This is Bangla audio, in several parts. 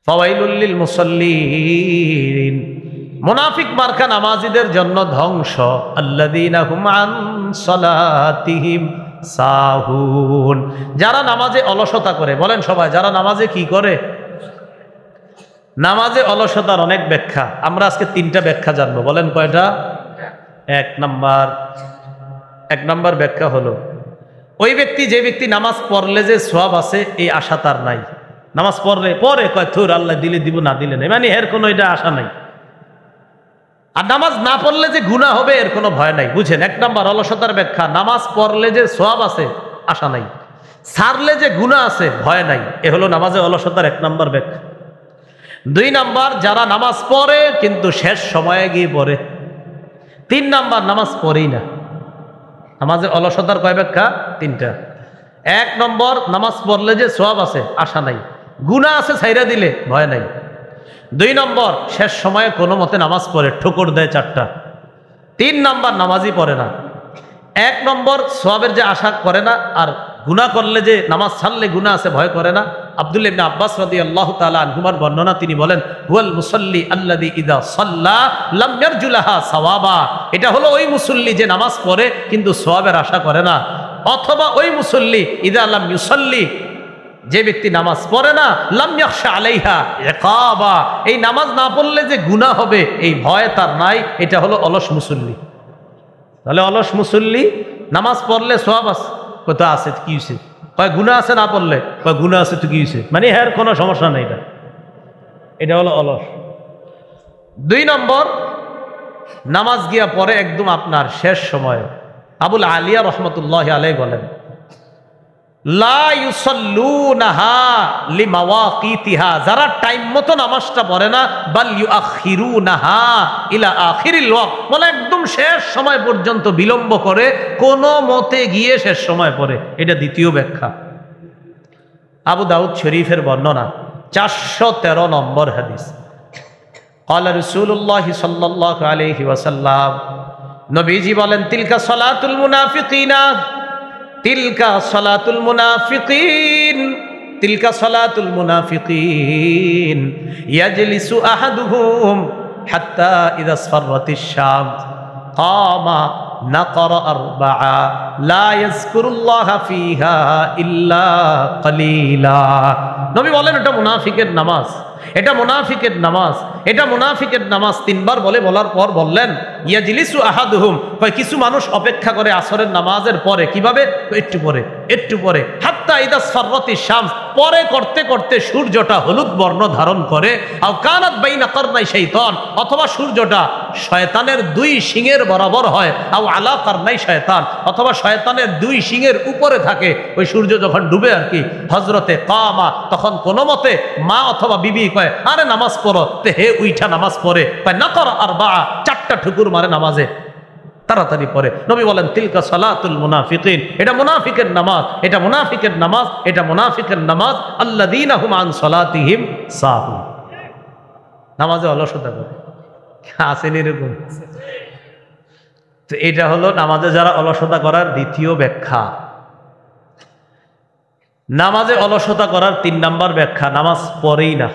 ফাওয়াইলুল লিল মুসাল্লিন, মুনাফিক মার্কা নামাজীদের জন্য ধ্বংস। আল্লাযীনা হুম আন সালাতিহিম সাহুন, যারা নামাজে অলসতা করে। বলেন সবাই, যারা নামাজে কি করে? নামাজে অলসতার অনেক ব্যাখ্যা, আমরা আজকে 3টা ব্যাখ্যা জানবো। বলেন কয়টা? এক নাম্বার ব্যাখ্যা হলো, ওই ব্যক্তি, যে ব্যক্তি নামাজ পড়লে যে সওয়াব আছে এই আশা তার নাই। নামাজ পড়লে পরে কয় থুর, আল্লাহ দিলে দিব, না দিলে নেই, মানে এর কোনো এটা আশা নাই। আর নামাজ না পড়লে যে গুনাহ হবে এর কোনো ভয় নাই। বুঝেন, 1 নাম্বার অলসতার ব্যাখ্যা, নামাজ পড়লে যে সওয়াব আছে আশা নাই, ছাড়লে যে গুনাহ আছে ভয় নাই। এ হলো নামাজে অলসতার 1 নাম্বার ব্যাখ্যা। 2 নাম্বার, যারা নামাজ পড়ে কিন্তু শেষ সময়ে গিয়ে পড়ে। 3 নাম্বার, নামাজ পড়েই না। নামাজের অলসতার কয় ব্যাখ্যা? 3টা। 1 নম্বর, নামাজ পড়লে যে সওয়াব আছে আশা নাই, গুনাহ আছে ছাইরা দিলে ভয় নাই। 2 নম্বর, শেষ সময়ে কোনো মতে নামাজ পড়ে, ঠোকর দেয় 4টা। 3 নাম্বার, নামাজই পড়ে না। 1 নম্বর, সওয়াবের যে আশা করে না, আর গুনাহ করলে যে নামাজ ছাড়লে গুনাহ আছে ভয় করে না। আব্দুল্লাহ ইবনে আব্বাস রাদিয়াল্লাহু তাআলা আনহুমার বর্ণনা, তিনি বলেন, হুয়াল মুসাল্লি আল্লাযী ইযা সাল্লা লাম ইয়ারজুলাহা সাওয়াবা, এটা হলো ওই মুসল্লি যে নামাজ পড়ে কিন্তু সওয়াবের আশা করে না। অথবা ওই মুসল্লি ইযা লাম ইউসাল্লি, যে ব্যক্তি নামাজ পড়ে না, লাম ইয়াখশা আলাইহা ইকাবা, এই নামাজ না পড়লে যে গুনাহ হবে এই ভয় তার নাই। এটা হলো অলস মুসল্লি। তাহলে অলস মুসল্লি নামাজ পড়লে সওয়াব আছে, কত আছে, কি হয়েছে? কয় গুনাহ আছে, না পড়লে কয় গুনাহ আছে, তো কি হয়েছে, মানে এর কোনো সমস্যা নেই। এটা হলো অলস। 2 নম্বর, নামাজ গিয়া পরে একদম আপনার শেষ সময়। আবুল আলিয়া রহমতুল্লাহি আলাইহি বলেন, লা ইউসাল্লুনাহা লিমাওয়াকিতিহা, যারা টাইম মতো নামাজটা পড়ে না, বাল ইউআখিরুনাহা ইলা আখিরিল ওয়াক্ত, বলে একদম শেষ সময় পর্যন্ত বিলম্ব করে, কোনো মতে গিয়ে শেষ সময় পড়ে। এটা 2য় ব্যাখ্যা। আবু দাউদ শরীফের বর্ণনা, 413 নম্বর হাদিস। ক্বালা রাসূলুল্লাহ সাল্লাল্লাহু আলাইহি ওয়াসাল্লাম, নবীজি বলেন, তিলকা সালাতুল মুনাফিকিনা, তিলকা সালাতুল মুনাফিকিন, তিলকা সালাতুল মুনাফিকিন, ইয়াজলিসু আহাদুহুম হাত্তা ইযা আসফারাতিশ শামস কামা নাকরা আরবাআ লা ইয়াযকুরুল্লাহা ফিহা ইল্লা কালিলা। নবী বলেন, এটা মুনাফিকের নামাজ, এটা মুনাফিকের নামাজ, এটা মুনাফিকের নামাজ। 3 বার বলার পর বললেন, ইয়াজলিসু আহাদুহুম, কয় কিছু মানুষ অপেক্ষা করে আসরের নামাজের পরে। কিভাবে? একটু পরে হাত্তা ইযা আসফারাতিশ শামস, পরে করতে করতে সূর্যটা হলুদ বর্ণ ধারণ করে। আও কানাত বাইনা কারনাই শাইতান, অথবা সূর্যটা শয়তানের 2 শিঙের বরাবর হয়। আও আলা কারনাই শয়তান, অথবা শয়তানের 2 শিঙের উপরে থাকে। ওই সূর্য যখন ডুবে আর কি, হযরতে কামা, তখন কোনো মতে মা অথবা বিবি কয়, আরে নামাজ পড়ো, তে হে উইঠা নামাজ পড়ে, কয় নাকরা আরবাআ, 4টা ঠুকুর মারে নামাজে, তাড়াতাড়ি পড়ে। নবী বলেন, তিলকা সালাতুল মুনাফিকিন, এটা মুনাফিকের নামাজ, এটা মুনাফিকের নামাজ, এটা মুনাফিকের নামাজ। আল্লাযীনা হুম আন সালাতিহিম সাহুন, নামাজে অলসতা করে। আসেন এরকম? তো এটা হলো নামাজে যারা অলসতা করার 2য় ব্যাখ্যা। নামাজে অলসতা করার 3 নাম্বার ব্যাখ্যা, নামাজ পড়েই না।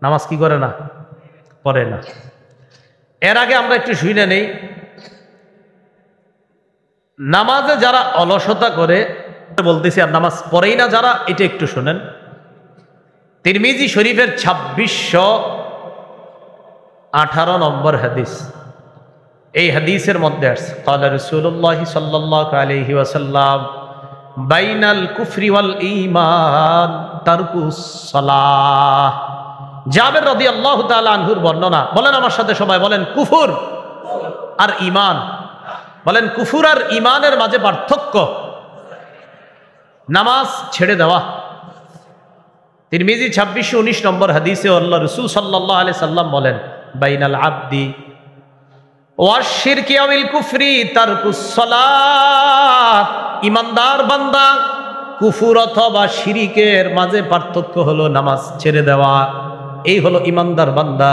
নামাজ কি করে না? পড়ে না। এর আগে আমরা একটু শুনে নেই, নামাজে যারা অলসতা করে বলতেছি, আর নামাজ পড়েই না যারা, এটা একটু শুনেন। তিরমিজি শরীফের 2618 নম্বর হাদিস, এই হাদিসের মধ্যে আসছে, ক্বালা রাসূলুল্লাহ সাল্লাল্লাহু আলাইহি ওয়াসাল্লাম, বাইনাল কুফরি ওয়াল ঈমান তারকুস সালাহ। জাবের রাদিয়াল্লাহু তাআলা আনহুর বর্ণনা, বলেন আমার সাথে সবাই, বলেন কুফর আর ঈমান। বলেন, কুফর আর ঈমানের মাঝে পার্থক্য নামাজ ছেড়ে দেওয়া। তিরমিজি 2619 নম্বর হাদিসে আল্লাহ রাসূল সাল্লাল্লাহু আলাইহি সাল্লাম বলেন, বাইনাল আবদি ওয়াশ শিরকি আওয়াল কুফরি তারকুস সালাত, ইমানদার বান্দা কুফর অথবা শিরিকের মাঝে পার্থক্য হলো নামাজ ছেড়ে দেওয়া। এই হলো ইমানদার বান্দা।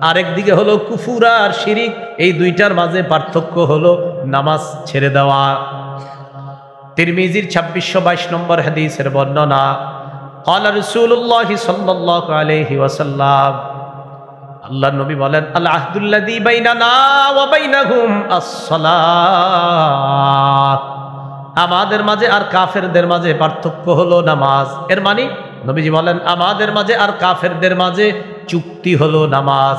আরেকদিকে হলো কুফর আর শিরিক, এই 2টার মাঝে পার্থক্য হলো নামাজ ছেড়ে দেওয়া। তিরমিজির 2622 নম্বর হাদিসের বর্ণনা, ক্বালা রাসূলুল্লাহ সাল্লাল্লাহু আলাইহি ওয়াসাল্লাম, আল্লাহর নবী বলেন, আল আহদুল্লাযী বাইনানা ওয়া বাইনাহুম আস-সালাত, আমাদের মাঝে আর কাফেরদের মাঝে পার্থক্য হলো নামাজ। এর মানে নবীজি বলেন, আমাদের মাঝে আর কাফেরদের মাঝে চুক্তি হলো নামাজ,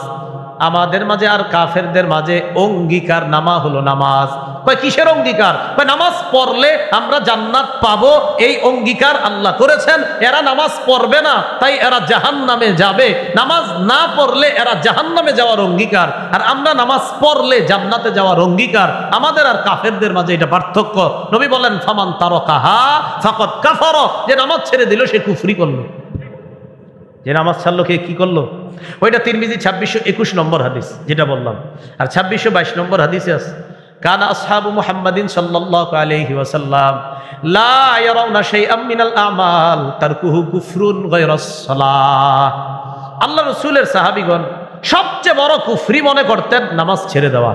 আমাদের মাঝে আর কাফেরদের মাঝে অঙ্গীকার নামা হলো নামাজ। কয় কিসের অঙ্গীকার? কয় নামাজ পড়লে আমরা জান্নাত পাবো, এই অঙ্গীকার আল্লাহ করেছেন। এরা নামাজ পড়বে না তাই এরা জাহান্নামে যাবে, নামাজ না পড়লে এরা জাহান্নামে যাওয়ার অঙ্গীকার, আর আমরা নামাজ পড়লে জান্নাতে যাওয়ার অঙ্গীকার। আমাদের আর কাফেরদের মাঝে এটা পার্থক্য। নবী বলেন, ফামান তারাকাহা ফাকাদ কাফারা, যে নামাজ ছেড়ে দিল সে কুফরি করলো। যে নামাজ ছাড়লো কে কি করলো? ওইটা তিরমিজি 2621 নম্বর হাদিস যেটা বললাম, আর 2622 নম্বর হাদিসে আছে, কানা আসহাবু মুহাম্মাদিন সাল্লাল্লাহু আলাইহি ওয়াসাল্লাম লা ইয়ারাউনা শাইআম মিনাল আমাল তারকুহু কুফরুন গায়রাস সালাহ। আল্লাহ রাসূলের সাহাবীগণ সবচেয়ে বড় কুফরি মনে করতেন নামাজ ছেড়ে দেওয়া।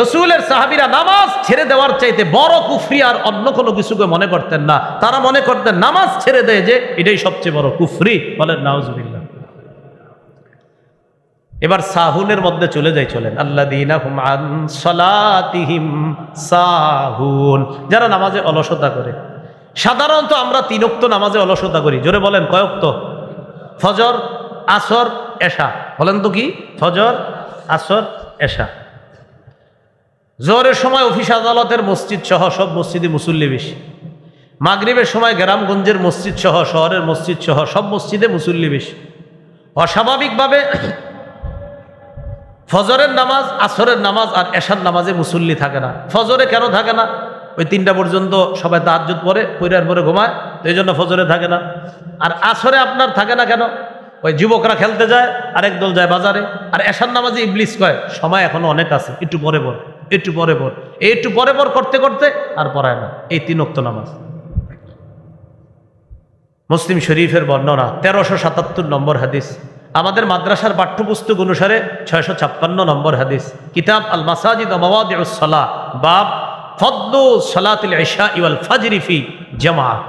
রাসূলের সাহাবীরা নামাজ ছেড়ে দেওয়ার চাইতে বড় কুফরি আর অন্য কোনো কিছুকে মনে করতেন না। তারা মনে করতেন নামাজ ছেড়ে দেয় যে এটাই সবচেয়ে বড় কুফরি। বলেন নাউজুবিল্লাহ। এবার সাহুনের মধ্যে চলে যাই, চলেন। আল্লাযীনা হুম আন সালাতিহিম সাহুন, যারা নামাজে অলসতা করে। সাধারণত আমরা 3 ওয়াক্ত নামাজে অলসতা করি। জোরে বলেন কয় ওয়াক্ত? ফজর, আসর, এশা। বলেন তো কি? ফজর, আসর, এশা। জোহরের সময় অফিস আদালতের মসজিদ সহ সব মসজিদে মুসল্লি বেশি। মাগরিবের সময় গ্রামগঞ্জের মসজিদ সহ শহরের মসজিদ সহ সব মসজিদে মুসল্লি বেশি। অস্বাভাবিকভাবে ফজরের নামাজ, আসরের নামাজ আর এশার নামাজে মুসল্লি থাকে না। ফজরে কেন থাকে না? ওই 3টা পর্যন্ত সবাই তাহাজ্জুদ পড়ে, পড়ার পরে ঘুমায়, তো এই জন্য ফজরে থাকে না। আর আসরে আপনার থাকে না কেন? ওই যুবকরা খেলতে যায়, আরেক দল যায় বাজারে। আর এশার নামাজে ইবলিস কয় সময় এখনো অনেক আছে, একটু পরে পর, একটু পরে পর, এই একটু পরে পর করতে করতে আর পড়ায় না। এই 3 ওয়াক্ত নামাজ। মুসলিম শরীফের বর্ণনা 1377 নম্বর হাদিস। আমাদের মাদ্রাসার পাঠ্যপুস্তক অনুসারে 656 নম্বর হাদিস। কিতাব আল মাসাজিদ ওয়া মাওয়াদিউস সালাহ, বাব ফদলু সালাতিল ইশা ওয়াল ফাজরি ফি জামাআহ।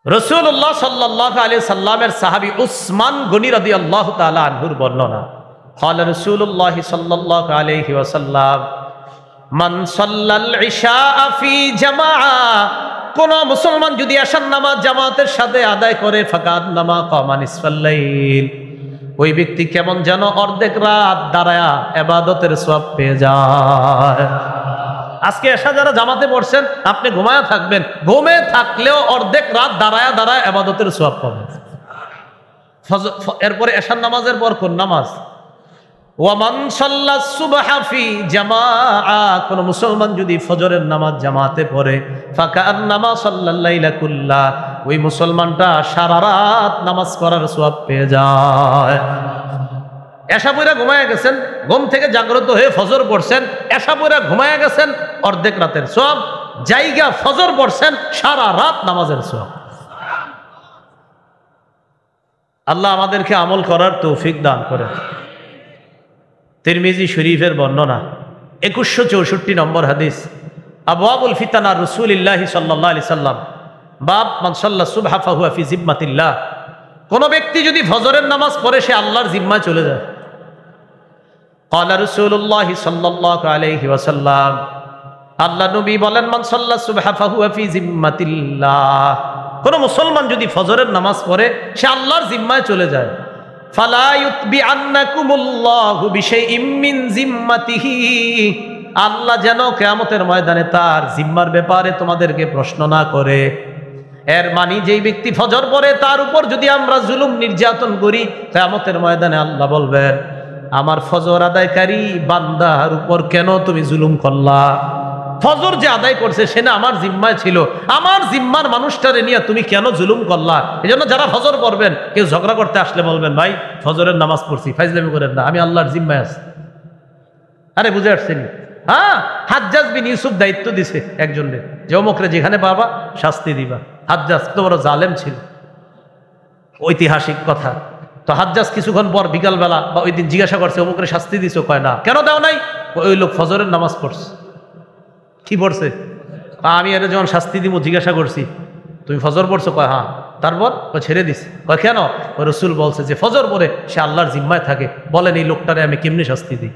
রাসূলুল্লাহ সাল্লাল্লাহু আলাইহি সাল্লামের সাহাবী উসমান গনি রাদিয়াল্লাহু তাআলা আনহুর বর্ণনা। قال رسول الله صلى الله عليه وسلم من صلى العشاء في جماعة, কোন মুসলমান যদি এশার নামাজ জামাতের সাথে আদায় করে, ফাকাদ নামা কামা নিসফাল লাইল, ওই ব্যক্তি কেমন যেন অর্ধেক রাত দাঁড়ায়া ইবাদতের সওয়াব পেয়ে যায়। আজকে এশা যারা জামাতে পড়ছেন, আপনি ঘুমায়া থাকবেন, ঘুমে থাকলেও অর্ধেক রাত দাঁড়ায়া দাঁড়ায়া ইবাদতের সওয়াব পাবেন। এরপরে এশার নামাজের পর কোন নামাজ? ওয়ামান সাল্লাস সুবহা ফি জামাআ, কোন মুসলমান যদি ফজরের নামাজ জামাতে পড়ে, ফাকান্নামা সাল্লাল লাইলা কুল্লা, ওই মুসলমানটা সারা রাত নামাজ পড়ার সওয়াব পেয়ে যায়। এশা পড়া ঘুমায়া গেছেন, ঘুম থেকে জাগ্রত হয়ে ফজর পড়ছেন, এশা পড়া ঘুমায়া গেছেন, অর্ধেক রাতের সওয়াব। জায়গা ফজর পড়ছেন, সারা রাত নামাজের সওয়াব। আল্লাহ আমাদেরকে আমল করার তৌফিক দান করেন। তিরমিজি শরীফের বর্ণনা 2164 নম্বর হাদিস। আবওয়াবুল ফিতানা রাসূলিল্লাহি সাল্লাল্লাহু আলাইহি সাল্লাম, বাব মান সাল্লা সুবহা ফাহুয়া ফি জিম্মাতিল্লাহ, কোন ব্যক্তি যদি ফজরের নামাজ পড়ে সে আল্লাহর জিম্মায় চলে যায়। ক্বালা রাসূলুল্লাহি সাল্লাল্লাহু আলাইহি ওয়াসাল্লাম, আল্লাহ নবী বলেন, মান সাল্লা সুবহা ফাহুয়া ফি জিম্মাতিল্লাহ, কোন মুসলমান যদি ফজরের নামাজ পড়ে সে আল্লাহর জিম্মায় চলে যায়। ফালা ইউতবিআন্নাকুমুল্লাহু বিশাইইম মিন জিম্মাতিহি, আল্লাহ যেন কিয়ামতের ময়দানে তার জিম্মার ব্যাপারে তোমাদেরকে প্রশ্ন না করে। এর মানে যেই ব্যক্তি ফজর পড়ে তার উপর যদি আমরা জুলুম নির্যাতন করি, কিয়ামতের ময়দানে আল্লাহ বলবেন, আমার ফজর আদায়কারী বান্দার উপর কেন তুমি জুলুম করলা? ফজর যে আদায় করছে সে না আমার জিম্মায় ছিল, আমার জিম্মার মানুষটারে নিয়ে তুমি কেন জুলুম করলা? এই জন্য যারা ফজর পড়বেন, কেউ ঝগড়া করতে আসলে বলবেন, ভাই ফজরের নামাজ পড়ছি, ফাইজলামি করেন না, আমি আল্লাহর জিম্মায় আছি। আরে বুঝে আসছেন? হ্যাঁ, হাজ্জাজ বিন ইউসুফ দায়িত্ব দিছে একজনকে, যে অমুকরে যেখানে পাবা শাস্তি দিবা। হাজ্জাজ তো বড় জালেম ছিল, ঐতিহাসিক কথা। তো হাজ্জাজ কিছুক্ষণ পর বিকালবেলা বা ওই দিন জিজ্ঞাসা করছে, অমুকরে শাস্তি দিছো? কয় না। কেন দাও নাই? ওই লোক ফজরের নামাজ পড়ছে। কি পড়ছে? আমি এটা যখন শাস্তি দিব জিজ্ঞাসা করছি তুমি ফজর পড়ছো? কয় হ্যাঁ। তারপর ও ছেড়ে দিস। কয় কেন? ও রসুল বলছে যে ফজর পড়ে সে আল্লাহর জিম্মায় থাকে, বলেন এই লোকটারে আমি কেমনি শাস্তি দিই?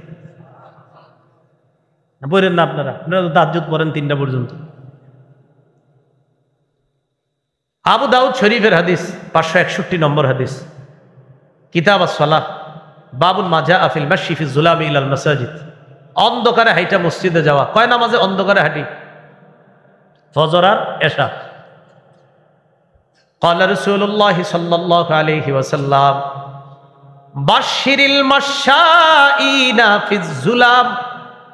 পড়েন না আপনারা, আপনারা তো তাহাজ্জুদ পড়েন 3টা পর্যন্ত। আবু দাউদ শরীফের হাদিস 561 নম্বর হাদিস, কিতাব আস-সালাহ, বাবুল মাজা আফিল মাশি ফি যুলামি ইলাল মাসাজিদ। অন্ধকারে হাইটা মসজিদে যাওয়া। কয় নামাজে অন্ধকারে হাঁটি? ফজর আর এশা। قال رسول الله صلى الله عليه وسلم بشر المشائين في الظلام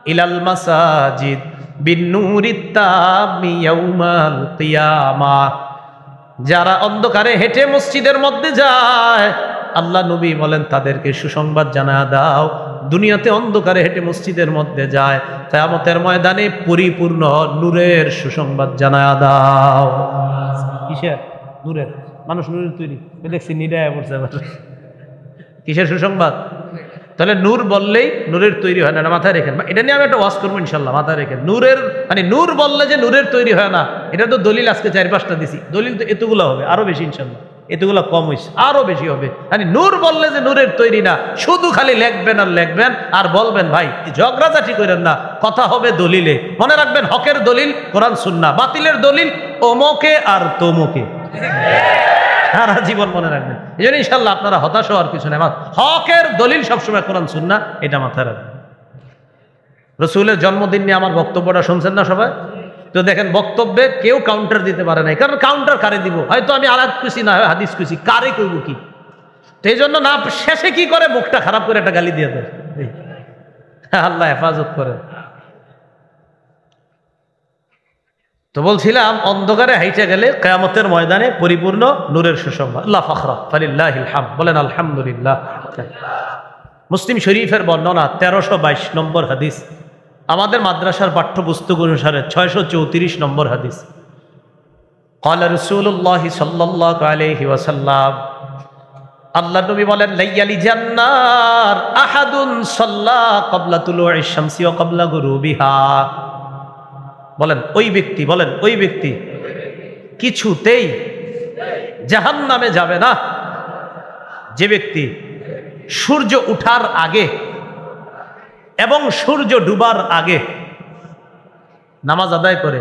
إلى المساجد بالنور التام يوم القيامة। যারা অন্ধকারে হেঁটে মসজিদের মধ্যে যায়, আল্লাহ নবী বলেন তাদেরকে সুসংবাদ জানায়া দাও, দুনিয়াতে অন্ধকারে হেঁটে মসজিদের মধ্যে যায়, কিয়ামতের ময়দানে পরিপূর্ণ নূরের সুসংবাদ জানায়া দাও। কিসের নূরের? মানুষ নূরের তৈরি, দেখছি নিডায় পড়ছে। কিসের সুসংবাদ? তাহলে নূর বললেই নূরের তৈরি হয় না, মাথায় রেখেন। এটা নিয়ে আমি একটা ওয়াজ করবো ইনশাল্লাহ, মাথায় রেখেন। নূরের মানে নূর বললে যে নূরের তৈরি হয় না, এটা তো দলিল আজকে 4-5টা দিছি। দলিল তো এতগুলো হবে, আরো বেশি ইনশাল্লাহ, এতগুলো কম হয়েছে, আরো বেশি হবে। মানে নূর বললে যে নূরের তৈরি না, শুধু খালি লেখবেন আর লেখবেন আর বলবেন। ভাই ঝগড়াঝাটি করেন না, কথা হবে দলিলে। মনে রাখবেন হকের দলিল কোরআন সুন্নাহ, বাতিলের দলিল অমুকে আর তমুকে। সারা জীবন মনে রাখবেন। এই জন্য ইনশাল্লাহ আপনারা হতাশ হওয়ার কিছু নেই, হকের দলিল সবসময় কোরআন সুন্নাহ, এটা মাথায় রাখবেন। রসুলের জন্মদিন নিয়ে আমার বক্তব্যটা শুনছেন না সবাই? তো দেখেন বক্তব্যে কেউ কাউন্টার দিতে পারে নাই, কারণ কাউন্টার কারে দিব? হয়তো আমি আয়াত খুশি না হয় হাদিস খুশি, কারে কইব কি? তো এই জন্য না শেষে কি করে মুখটা খারাপ করে একটা গালি দিয়ে দেয়। আল্লাহ হেফাজত করে। তো বলছিলাম অন্ধকারে হাইটে গেলে কিয়ামতের ময়দানে পরিপূর্ণ নূরের সুসংবাদ। আল্লাহ ফাখরা ফালিল্লাহিল হামদ, বলেন আলহামদুলিল্লাহ। মুসলিম শরীফের বর্ণনা 1322 নম্বর হাদিস, আমাদের মাদ্রাসার পাঠ্যপুস্তক অনুসারে 634 নম্বর হাদিস। قال رسول الله صلى الله عليه وسلم, আল্লাহ নবী বলেন লাইয়ালি জান্নার আহাদুন সাল্লা ক্বাবলা তুলুইশ শামসি ওয়া ক্বাবলা গুরুবিহা। বলেন ওই ব্যক্তি, বলেন ওই ব্যক্তি কিছুতেই জাহান্নামে যাবে না যে ব্যক্তি সূর্য উঠার আগে এবং সূর্য ডুবার আগে নামাজ আদায় করে,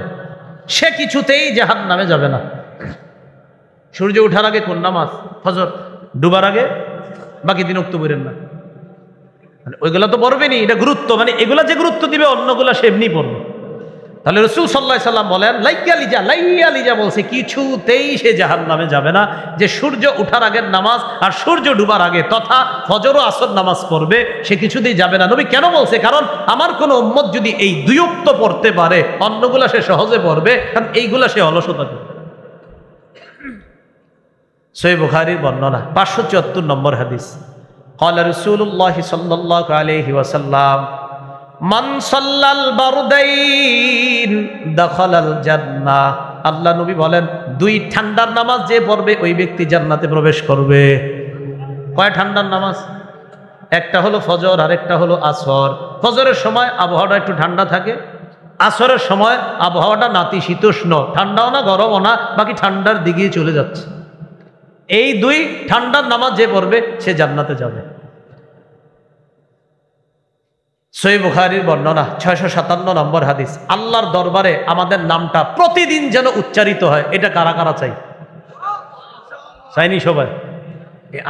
সে কিছুতেই জাহান্নামে যাবে না। সূর্য উঠার আগে কোন নামাজ? ফজর। ডুবার আগে বাকি দিন উক্ত পড়েন না, মানে ওইগুলা তো পড়বেনি, এটা গুরুত্ব, মানে এগুলা যে গুরুত্ব দিবে অন্যগুলা সে এমনি পড়বে। তাহলে রাসূল সাল্লাল্লাহু আলাইহি সাল্লাম বলেন লাইয়ালিজা বলছে কিছুতেই সে জাহান্নামে যাবে না যে সূর্য উঠার আগের নামাজ আর সূর্য ডুবার আগে তথা ফজর ও আসর নামাজ পড়বে, সে কিছুতেই যাবে না। নবী কেন বলছে? কারণ আমার কোন উম্মত যদি এই দুই উক্ত পড়তে পারে, অন্যগুলা সে সহজে পড়বে, কারণ এইগুলা সে অলসতা করবে। সহিহ বুখারীর বর্ণনা 574 নম্বর হাদিস। قال رسول الله صلى الله عليه وسلم মান সাল্লাল বারদাইন দাখালাল জান্নাহ। আল্লাহ নবী বলেন দুই ঠান্ডার নামাজ যে পড়বে ওই ব্যক্তি জান্নাতে প্রবেশ করবে। কয় ঠান্ডার নামাজ? একটা হলো ফজর আর একটা হলো আসর। ফজরের সময় আবহাওয়াটা একটু ঠান্ডা থাকে, আসরের সময় আবহাওয়াটা নাতিশীতোষ্ণ, ঠান্ডাও না গরমও না, বাকি ঠান্ডার দিকেই চলে যাচ্ছে। এই দুই ঠান্ডার নামাজ যে পড়বে সে জান্নাতে যাবে। সহিহ বুখারীর বর্ণনা 657 নম্বর হাদিস। আল্লাহর দরবারে আমাদের নামটা প্রতিদিন যেন উচ্চারিত হয়, এটা কারা কারা চাই? চাইনি সবাই?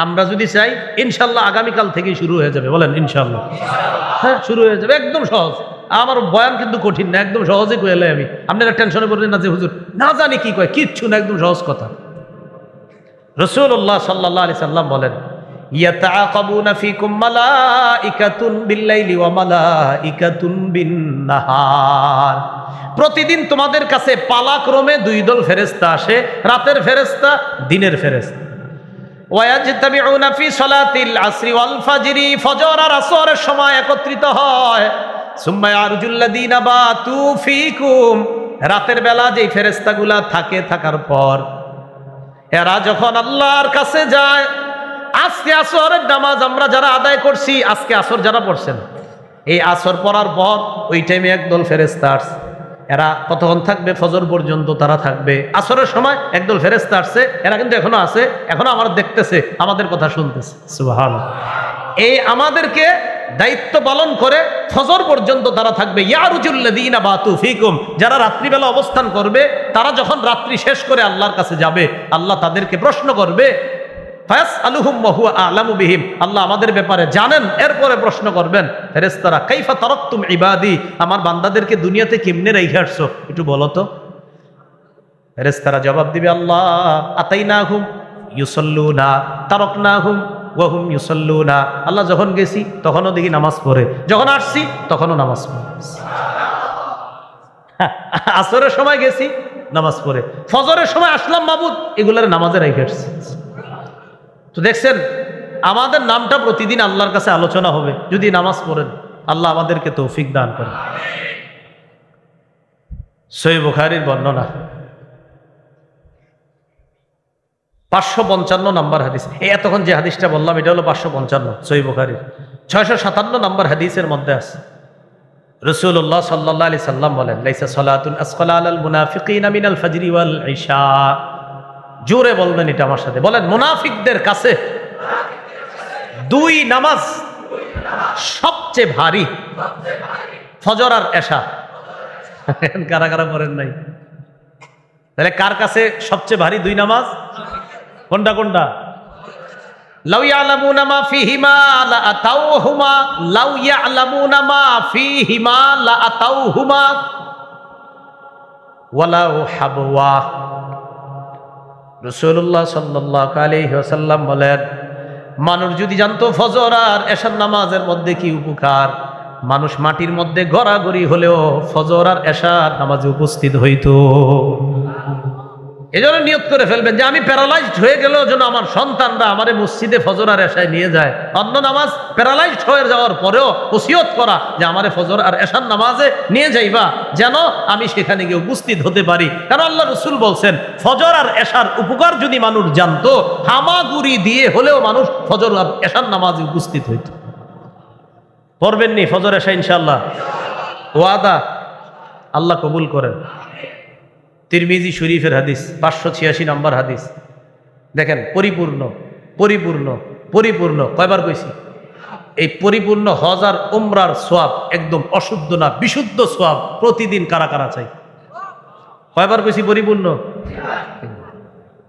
আমরা যদি চাই ইনশাল্লাহ আগামীকাল থেকেই শুরু হয়ে যাবে, বলেন ইনশাল্লাহ। হ্যাঁ শুরু হয়ে যাবে, একদম সহজ। আমার বয়ান কিন্তু কঠিন না, একদম সহজে কইলে আমি, আপনারা টেনশনে পড়বেন না যে হুজুর না জানি কি কয়, কিচ্ছু না, একদম সহজ কথা। রাসূলুল্লাহ সাল্লাল্লাহু আলাইহি সাল্লাম বলেন ইয়াতাআকাবুনা ফীকুম মালাইকাতুন বিল্লাইলি ওয়া মালাইকাতুন বিন-নাহার। প্রতিদিন তোমাদের কাছে পালাক্রমে দুই দল ফেরেশতা আসে, রাতের ফেরেশতা, দিনের ফেরেশতা। ওয়ায়াজতামিউনা ফি সালাতিল আসরি ওয়াল ফাজরি, ফজর আর আসরের সময় একত্রিত হয়। সুম্মা ইয়ারজুল্লাযিনা বাতু ফীকুম, রাতের বেলা যেই ফেরেশতাগুলা থাকে, থাকার পর এরা যখন আল্লাহর কাছে যায়, আজকে আসরের নামাজ আমরা যারা আদায় করছি, আজকে আসর যারা পড়ছেন, এই আসর পড়ার পর ওই টাইমে একদল ফেরেশতা আসছে। এরা কতক্ষণ থাকবে? ফজর পর্যন্ত তারা থাকবে। আসরের সময় একদল ফেরেশতা আসছে, এরা কিন্তু এখনো আছে, এখনো আমার দেখতেছে, আমাদের কথা শুনতেছে। সুবহানাল্লাহ। এই আমাদেরকে দায়িত্ব পালন করে ফজর পর্যন্ত তারা থাকবে। ইয়ারুজুল্লাযীনা বাতু ফীকুম, যারা রাত্রিবেলা অবস্থান করবে, তারা যখন রাত্রি শেষ করে আল্লাহর কাছে যাবে, আল্লাহ তাদেরকে প্রশ্ন করবে, ফায়াসআলুহুম ওয়া হুয়া আ'লামু বিহিম, আল্লাহ আমাদের ব্যাপারে জানেন, এরপরে প্রশ্ন করবেন ফেরেশতারা, কাইফা তারাকতুম ইবাদি, আমার বান্দাদেরকে দুনিয়াতে কেমনে রেখে আসছো একটু বলো তো। ফেরেশতারা জবাব দিবে, আল্লাহ আতাইনাহুম ইউসাল্লুনা তারাকনাহুম ওয়া হুম ইউসাল্লুনা, আল্লাহ যখন গেছি তখনও দেখি নামাজ পড়ে, যখন আসছি তখনও নামাজ পড়ে। আসরের সময় গেছি নামাজ পড়ে, ফজরের সময় আসলাম মাবুদ, এগুলার নামাজে রেখে আসছি। তো দেখছেন, আমাদের নামটা প্রতিদিন আল্লাহর কাছে আলোচনা হবে যদি নামাজ পড়েন। আল্লাহ আমাদেরকে তৌফিক দান করেন। সহিহ বুখারীর বর্ণনা 555 নম্বর হাদিস। এই এতক্ষণ যে হাদিসটা বললাম এটা হলো 555 সহিহ বুখারীর। 657 নম্বর হাদিসের মধ্যে আছে, রাসূলুল্লাহ সাল্লাল্লাহু আলাইহি সাল্লাম বলেন, লাইসা সালাতুন আসকালা আলাল মুনাফিকিনা মিনাল ফাজরি ওয়াল ইশা। জোরে বলবেন এটা আমার সাথে, বলেন, মুনাফিকদের কাছে দুই নামাজ সবচেয়ে ভারী, ফজর আর এশা। কারা কারা পড়েন নাই? তাহলে কার কাছে সবচেয়ে ভারী দুই নামাজ? কোনটা কোনটা? লাউ ইয়ালামুনা মা ফীহিমা লা আতাউহুমা, লাউ ইয়ালামুনা মা ফীহিমা লা আতাউহুমা ওয়ালাউ হাবওয়া। রাসূলুল্লাহ সাল্লাল্লাহু আলাইহি ওয়াসাল্লাম বলেন, মানুষ যদি জানতো ফজর আর এশার নামাজের মধ্যে কি উপকার, মানুষ মাটির মধ্যে গড়াগড়ি হলেও ফজর আর এশার নামাজে উপস্থিত হইতো। এজন্য নিয়ত করে ফেলবেন যে আমি প্যারালাইজড হয়ে গেলেও যেন আমার সন্তানরা আমারে মসজিদে ফজর আর এশায় নিয়ে যায়। অন্য নামাজ প্যারালাইজড হয়ে যাওয়ার পরেও ওসিয়ত করা যে আমারে ফজর আর এশার নামাজে নিয়ে যাইবা, যেন আমি সেখানে গিয়ে উপস্থিত হতে পারি। কারণ আল্লাহ রাসূল বলছেন, ফজর আর এশার উপকার যদি মানুষ জানতো, হামাগুড়ি দিয়ে হলেও মানুষ ফজর আর এশার নামাজে উপস্থিত হইত। পড়বেন নি ফজর এশা ইনশাআল্লাহ? ওয়াদা, আল্লাহ কবুল করেন। তিরমিজি শরীফের হাদিস, 586 নম্বর হাদিস। দেখেন, পরিপূর্ণ পরিপূর্ণ পরিপূর্ণ, কয়বার কইছি? এই পরিপূর্ণ হজ আর উমরার সওয়াব, একদম অশুদ্ধ না বিশুদ্ধ সওয়াব প্রতিদিন কারা কারা চাই? কয়বার কইছি পরিপূর্ণ?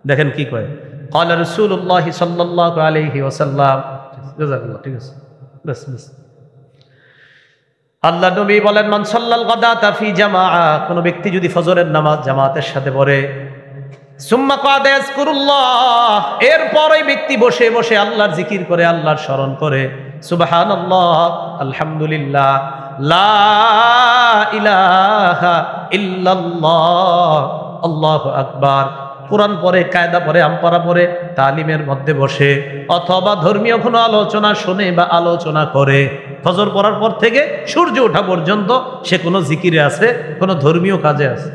দেখেন কি কয়, ক্বালা রাসূলুল্লাহ সাল্লাল্লাহু আলাইহি ওয়াসাল্লাম, জাযাকাল্লাহ, ঠিক আছে, বাস বাস। আল্লাহ নবী বলেন, মান সাল্লাল গাদাতা ফি জামাআ, কোন ব্যক্তি যদি ফজরের নামাজ জামাতের সাথে পড়ে, সুম্মা ক্বাদা ইয়াজকুরুল্লাহ, এরপর ওই ব্যক্তি বসে বসে আল্লাহর জিকির করে, আল্লাহর স্মরণ করে, সুবহানাল্লাহ, আলহামদুলিল্লাহ, লা ইলাহা ইল্লাল্লাহ, আল্লাহু আকবার, কোরআন পড়ে, কায়দা পড়ে, আমপারা পড়ে, তালিমের মধ্যে বসে, অথবা ধর্মীয় কোনো আলোচনা শুনে বা আলোচনা করে, ফজর পড়ার পর থেকে সূর্য ওঠা পর্যন্ত সে কোনো জিকিরে আছে, কোনো ধর্মীয় কাজে আছে।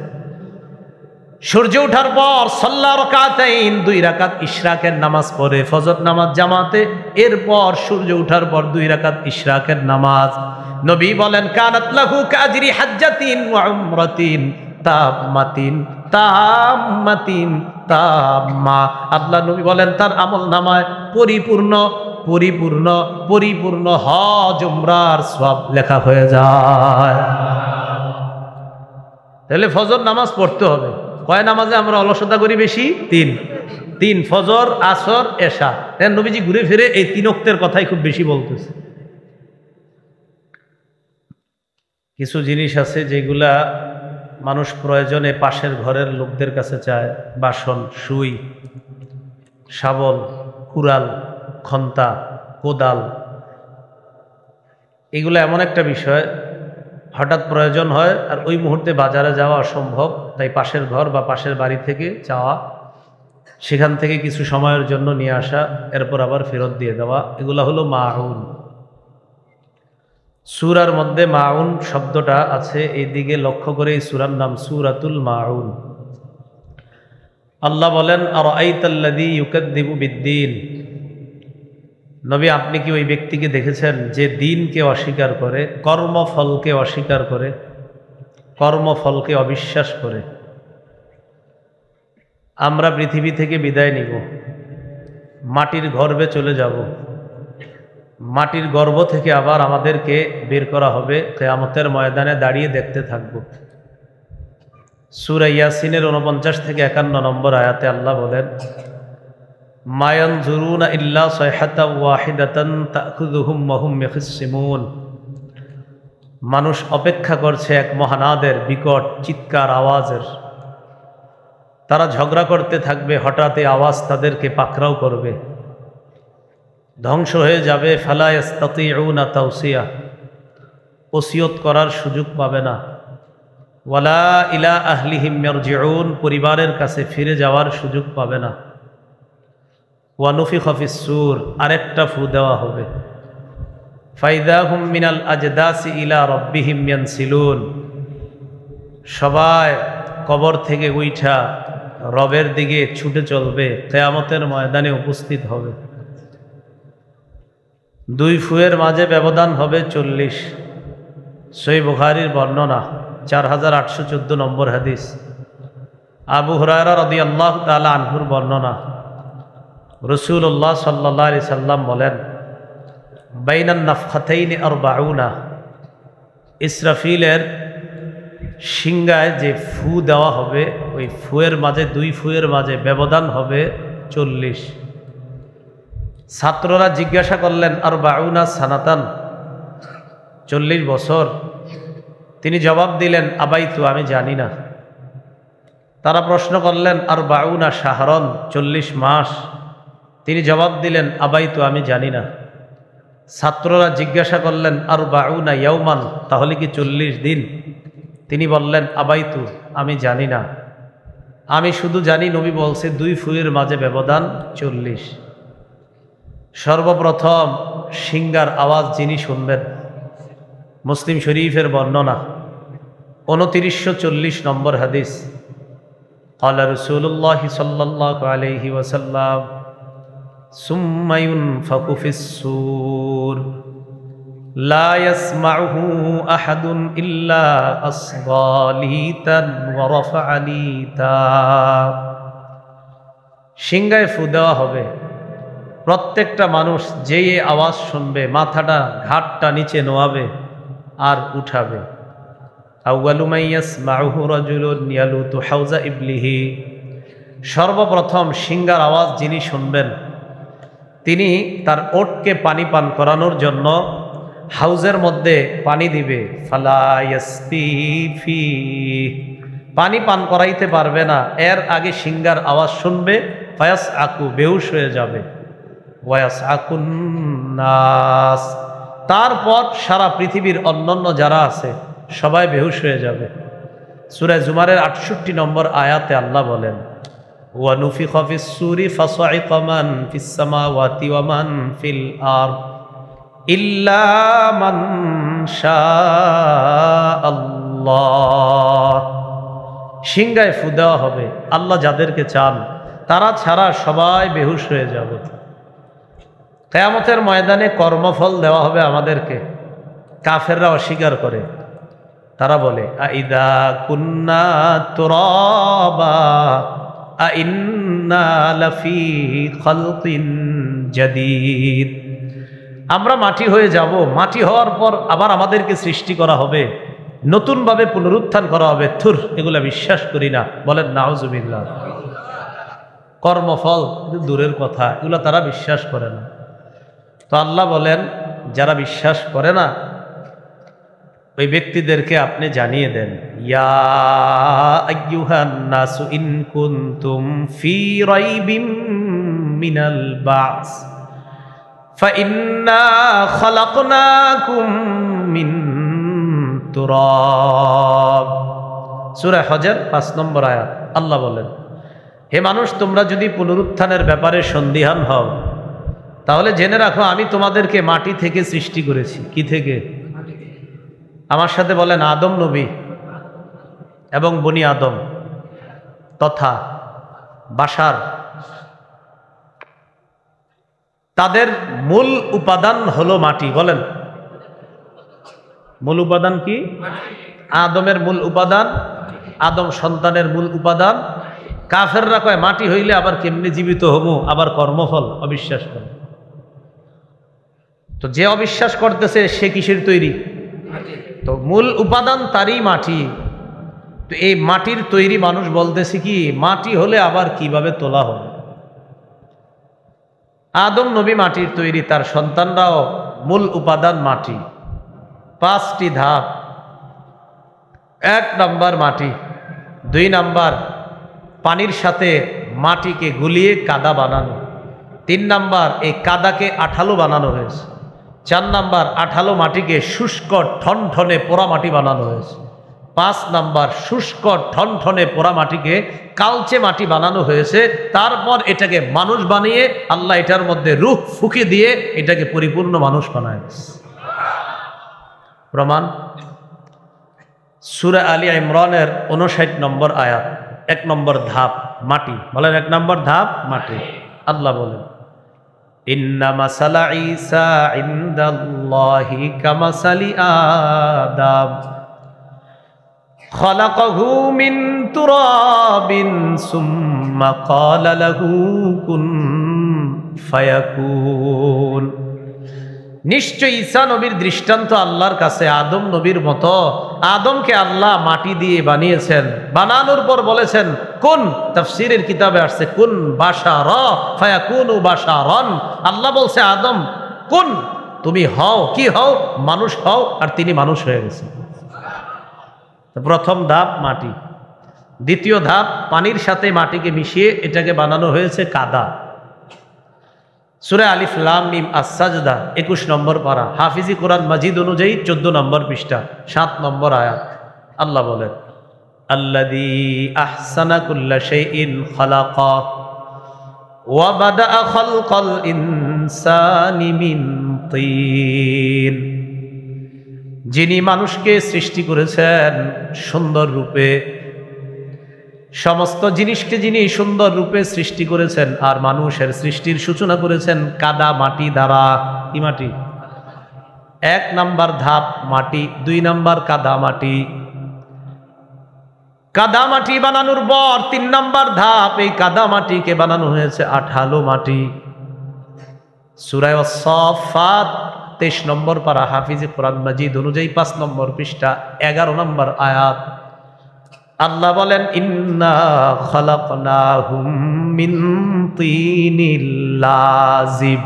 সূর্য ওঠার পর সাল্লা রাকাতাইন, 2 রাকাত ইশরাকের নামাজ পড়ে, ফজর নামাজ জামাতে, এরপর সূর্য ওঠার পর 2 রাকাত ইশরাকের নামাজ। নবী বলেন, কানাত লাহু কাজরি হাজ্জাতিন ওয়া উমরাতিন তাম্মাতিন তাম্মাতিন তাম্মা। আল্লাহ নবী বলেন, তার আমল নামায় পরিপূর্ণ পরিপূর্ণ পরিপূর্ণ হজ উমরার সওয়াব লেখা হয়ে যায়। তাহলে ফজর নামাজ পড়তে হবে। কয় নামাজে আমরা অলসতা করি বেশি? তিন, ফজর, আসর, এশা। নবীজি ঘুরে ফিরে এই 3 ওয়াক্তের কথাই খুব বেশি বলতেছে। কিছু জিনিস আছে যেগুলা মানুষ প্রয়োজনে পাশের ঘরের লোকদের কাছে চায়, বাসন, সুই, শাবল, কুড়াল, খন্তা, কোদাল, এগুলো এমন একটা বিষয় হঠাৎ প্রয়োজন হয় আর ওই মুহূর্তে বাজারে যাওয়া অসম্ভব, তাই পাশের ঘর বা পাশের বাড়ি থেকে চাওয়া, সেখান থেকে কিছু সময়ের জন্য নিয়ে আসা, এরপর আবার ফেরত দিয়ে দেওয়া, এগুলো হলো মাউন। সূরার মধ্যে মাউন শব্দটা আছে, এই দিকে লক্ষ্য করে এই সূরার নাম সূরাতুল মাউন। আল্লাহ বলেন, আরাআইতাল্লাযী ইউকাযযিবু বিদ্দীন, নবী আপনি কি ওই ব্যক্তিকে দেখেছেন যে দিনকে অস্বীকার করে, কর্মফলকে অস্বীকার করে? কর্মফলকে অবিশ্বাস করে আমরা পৃথিবী থেকে বিদায় নিব, মাটির গর্ভে চলে যাব, মাটির গর্ভ থেকে আবার আমাদেরকে বের করা হবে, কিয়ামতের ময়দানে দাঁড়িয়ে দেখতে থাকব। সূরা ইয়াসিনের 49 থেকে 51 নম্বর আয়াতে আল্লাহ বলেন, মা ইয়ানজুরুনা ইল্লা সায়হাতান ওয়াহিদাতান তাখুযুহুম ওয়া হুম ইয়াখসিমুন। মানুষ অপেক্ষা করছে এক মহানাদের বিকট চিৎকার আওয়াজের। তারা ঝগড়া করতে থাকবে, হঠাৎ এই আওয়াজ তাদেরকে পাকড়াও করবে, ধ্বংস হয়ে যাবে। ফালা ইস্তাতিউনা তাওসিয়া, ওসিয়ত করার সুযোগ পাবে না। ওয়ালা ইলা আহলিহিম ইয়ারজিউন, পরিবারের কাছে ফিরে যাওয়ার সুযোগ পাবে না। ওয়া নুফিখা ফিস সূর, আরেকটা ফু দেওয়া হবে। ফাইদা হুম মিনাল আজদাসি ইলা রাব্বিহিম ইয়ানসিলুন, সবাই কবর থেকে উঠা রবের দিকে ছুটে চলবে, কিয়ামতের ময়দানে উপস্থিত হবে। দুই ফুয়ের মাঝে ব্যবধান হবে 40। সহিহ বুখারীর বর্ণনা, 4814 নম্বর হাদিস। আবু হুরায়রা রাদিয়াল্লাহু তাআলা আনহুর বর্ণনা, রাসূলুল্লাহ সাল্লাল্লাহু আলাইহি সাল্লাম বলেন, বাইনান নাফখাতাইনি 40, ইসরাফিলের সিংহায় যে ফু দেওয়া হবে, ওই ফুয়ের মাঝে, দুই ফুয়ের মাঝে ব্যবধান হবে 40। ছাত্ররা জিজ্ঞাসা করলেন, 40 সানাতান, 40 বছর? তিনি জবাব দিলেন, আবাইতু, আমি জানি না। তারা প্রশ্ন করলেন, 40 শাহরন, 40 মাস? তিনি জবাব দিলেন, আবাইতু, আমি জানি না। ছাত্ররা জিজ্ঞাসা করলেন, 40 ইয়াওমান, তাহলে কি 40 দিন? তিনি বললেন, আবাইতু, আমি জানি না, আমি শুধু জানি নবী বলছে দুই ফুয়ের মাঝে ব্যবধান 40। সর্বপ্রথম সিংহার আওয়াজ যিনি শুনবেন, মুসলিম শরীফের বর্ণনা, 2940 নম্বর হাদিস। ক্বালা রাসূলুল্লাহ সাল্লাল্লাহু আলাইহি ওয়াসাল্লাম, সুম্মা ইউনফাখু ফিস সূর লা ইয়াসমাউহু আহাদুন ইল্লা আসগালিতান ওয়া রাফআলিতা। সিংহায় ফু দেওয়া হবে, প্রত্যেকটা মানুষ যেই আওয়াজ শুনবে মাথাটা, ঘাটটা নিচে নোয়াবে আর উঠাবে। আউয়ালু মান ইয়াসমাউহু রাজুলুন ইয়ালুতু হাউজা ইবলিহি, সর্বপ্রথম সিংহার আওয়াজ যিনি শুনবেন, তিনি তার ওটকে পানি পান করানোর জন্য হাউজের মধ্যে পানি দিবে। ফালা ইয়াসতি ফি, পানি পান করাইতে পারবে না, এর আগে সিংহার আওয়াজ শুনবে। ফায়াস আকু, বেহুশ হয়ে যাবে। ওয়াস আকুন নাস, তারপর সারা পৃথিবীর অন্যান্য যারা আছে সবাই বেহুশ হয়ে যাবে। সূরা জুমারের 68 নম্বর আয়াতে আল্লাহ বলেন, ওয়া নুফিখা ফিস সূরি ফাসাইকা মান ফিস সামাওয়াতি ওয়া মান ফিল আরদ ইল্লা মান শাআল্লাহ। সিংহায় ফু দেওয়া হবে, আল্লাহ যাদেরকে চান তারা ছাড়া সবাই বেহুশ হয়ে যাবে। কিয়ামতের ময়দানে কর্মফল দেওয়া হবে আমাদেরকে। কাফেররা অস্বীকার করে, তারা বলে, আইদা কুন্না তুরাবা আইন্না লাফি খালকিন জাদীদ, আমরা মাটি হয়ে যাব, মাটি হওয়ার পর আবার আমাদেরকে সৃষ্টি করা হবে, নতুনভাবে পুনরুত্থান করা হবে। থুর, এগুলা বিশ্বাস করি না, বলেন নাউজুবিল্লাহ। কর্মফল দূরের কথা, এগুলো তারা বিশ্বাস করে না। তো আল্লাহ বলেন, যারা বিশ্বাস করে না ওই ব্যক্তিদেরকে আপনি জানিয়ে দেন, ইয়া আইয়ুহান নাসু ইন কুনতুম ফি রাইবিম মিনাল বাস ফাইন্না খালাকনাকুম মিন তুরাব। সূরা হজর 5 নম্বর আয়াত। আল্লাহ বলেন, হে মানুষ, তোমরা যদি পুনরুত্থানের ব্যাপারে সন্দিহান হও তাহলে জেনে রাখো আমি তোমাদেরকে মাটি থেকে সৃষ্টি করেছি। কি থেকে? আমার সাথে বলেন, আদম নবী এবং বনি আদম তথা বাশার, তাদের মূল উপাদান হলো মাটি। বলেন, মূল উপাদান কি? আদমের মূল উপাদান, আদম সন্তানের মূল উপাদান। কাফেররা কয় মাটি হইলে আবার কেমনি জীবিত হবো, আবার কর্মফল, অবিশ্বাস করে। তো যে অবিশ্বাস করতেছে সে কিসের তৈরি? তো মূল উপাদান তারই মাটি। তো এই মাটির তৈরি মানুষ বলতেছে কি মাটি হলে আবার কিভাবে তোলা হবে। আদম নবী মাটির তৈরি, তার সন্তানরাও মূল উপাদান মাটি। 5টি ধাপ। 1 নাম্বার মাটি, 2 নাম্বার পানির সাথে মাটিকে গুলিয়ে কাদা বানানো, 3 নাম্বার এই কাদাকে আঠালো বানানো হয়েছে, 4 নাম্বার আঠালো মাটিকে শুষ্ক ঠনঠনে পোড়া মাটি বানানো হয়েছে, 5 নাম্বার শুষ্ক ঠনঠনে পোড়া মাটিকে কালচে মাটি বানানো হয়েছে। তারপর এটাকে মানুষ বানিয়ে আল্লাহ এটার মধ্যে রূহ ফুঁকে দিয়ে এটাকে পরিপূর্ণ মানুষ বানায়। প্রমাণ সূরা আলী ইমরানের 59 নম্বর আয়াত, 1 নম্বর ধাপ মাটি। বলেন 1 নম্বর ধাপ মাটি। আল্লাহ বলেন ইন্না মাসালা ঈসা ইনদাল্লাহি কামাসালি আদম খালাকাহু মিন তুরাবিন সুম্মা ক্বালা লাহু কুন ফায়াকুন। নিশ্চয় ঈসা নবীর দৃষ্টান্ত আল্লাহর কাছে আদম নবীর মতো। আদমকে আল্লাহ মাটি দিয়ে বানিয়েছেন, বানানোর পর বলেছেন কুন। তাফসীরের কিতাবে আসছে কুন বাশারা ফায়াকুনু বাশারান। আল্লাহ বলছে আদম কুন, তুমি হও, কি হও? মানুষ হও, আর তিনি মানুষ হয়ে গেছেন। প্রথম ধাপ মাটি। দ্বিতীয় ধাপ পানির সাথে মাটিকে মিশিয়ে এটাকে বানানো হয়েছে কাদা। সূরা আলিফ লাম মিম আস-সাজদা 21 নম্বর পারা, হাফিজি কোরআন মাজিদ অনুযায়ী 14 নম্বর পৃষ্ঠা, 7 নম্বর আয়াত। আল্লাহ বলেন আল্লাযী আহসানা কুল্লা শাইইন খালাকা ওয়া বাদাআ খালকাল ইনসানি মিন তিন। যিনি মানুষকে সৃষ্টি করেছেন সুন্দর রূপে, সমস্ত জিনিসকে যিনি সুন্দর রূপে সৃষ্টি করেছেন, আর মানুষের সৃষ্টির সূচনা করেছেন কাদা মাটি দ্বারা। কি মাটি? 1 নাম্বার ধাপ মাটি, 2 নাম্বার কাদা মাটি। কাদা মাটি বানানোর পর 3 নাম্বার ধাপ এই কাদা মাটিকে বানানো হয়েছে আঠালো মাটি। সূরা আস-সাফফাত 23 নম্বর পারা, হাফিজ কোরআন মাজিদ অনুযায়ী 5 নম্বর পৃষ্ঠা, 11 নম্বর আয়াত। আল্লাহ বলেন ইন্না খালাকনাহুম মিন তিনিল লাযিব।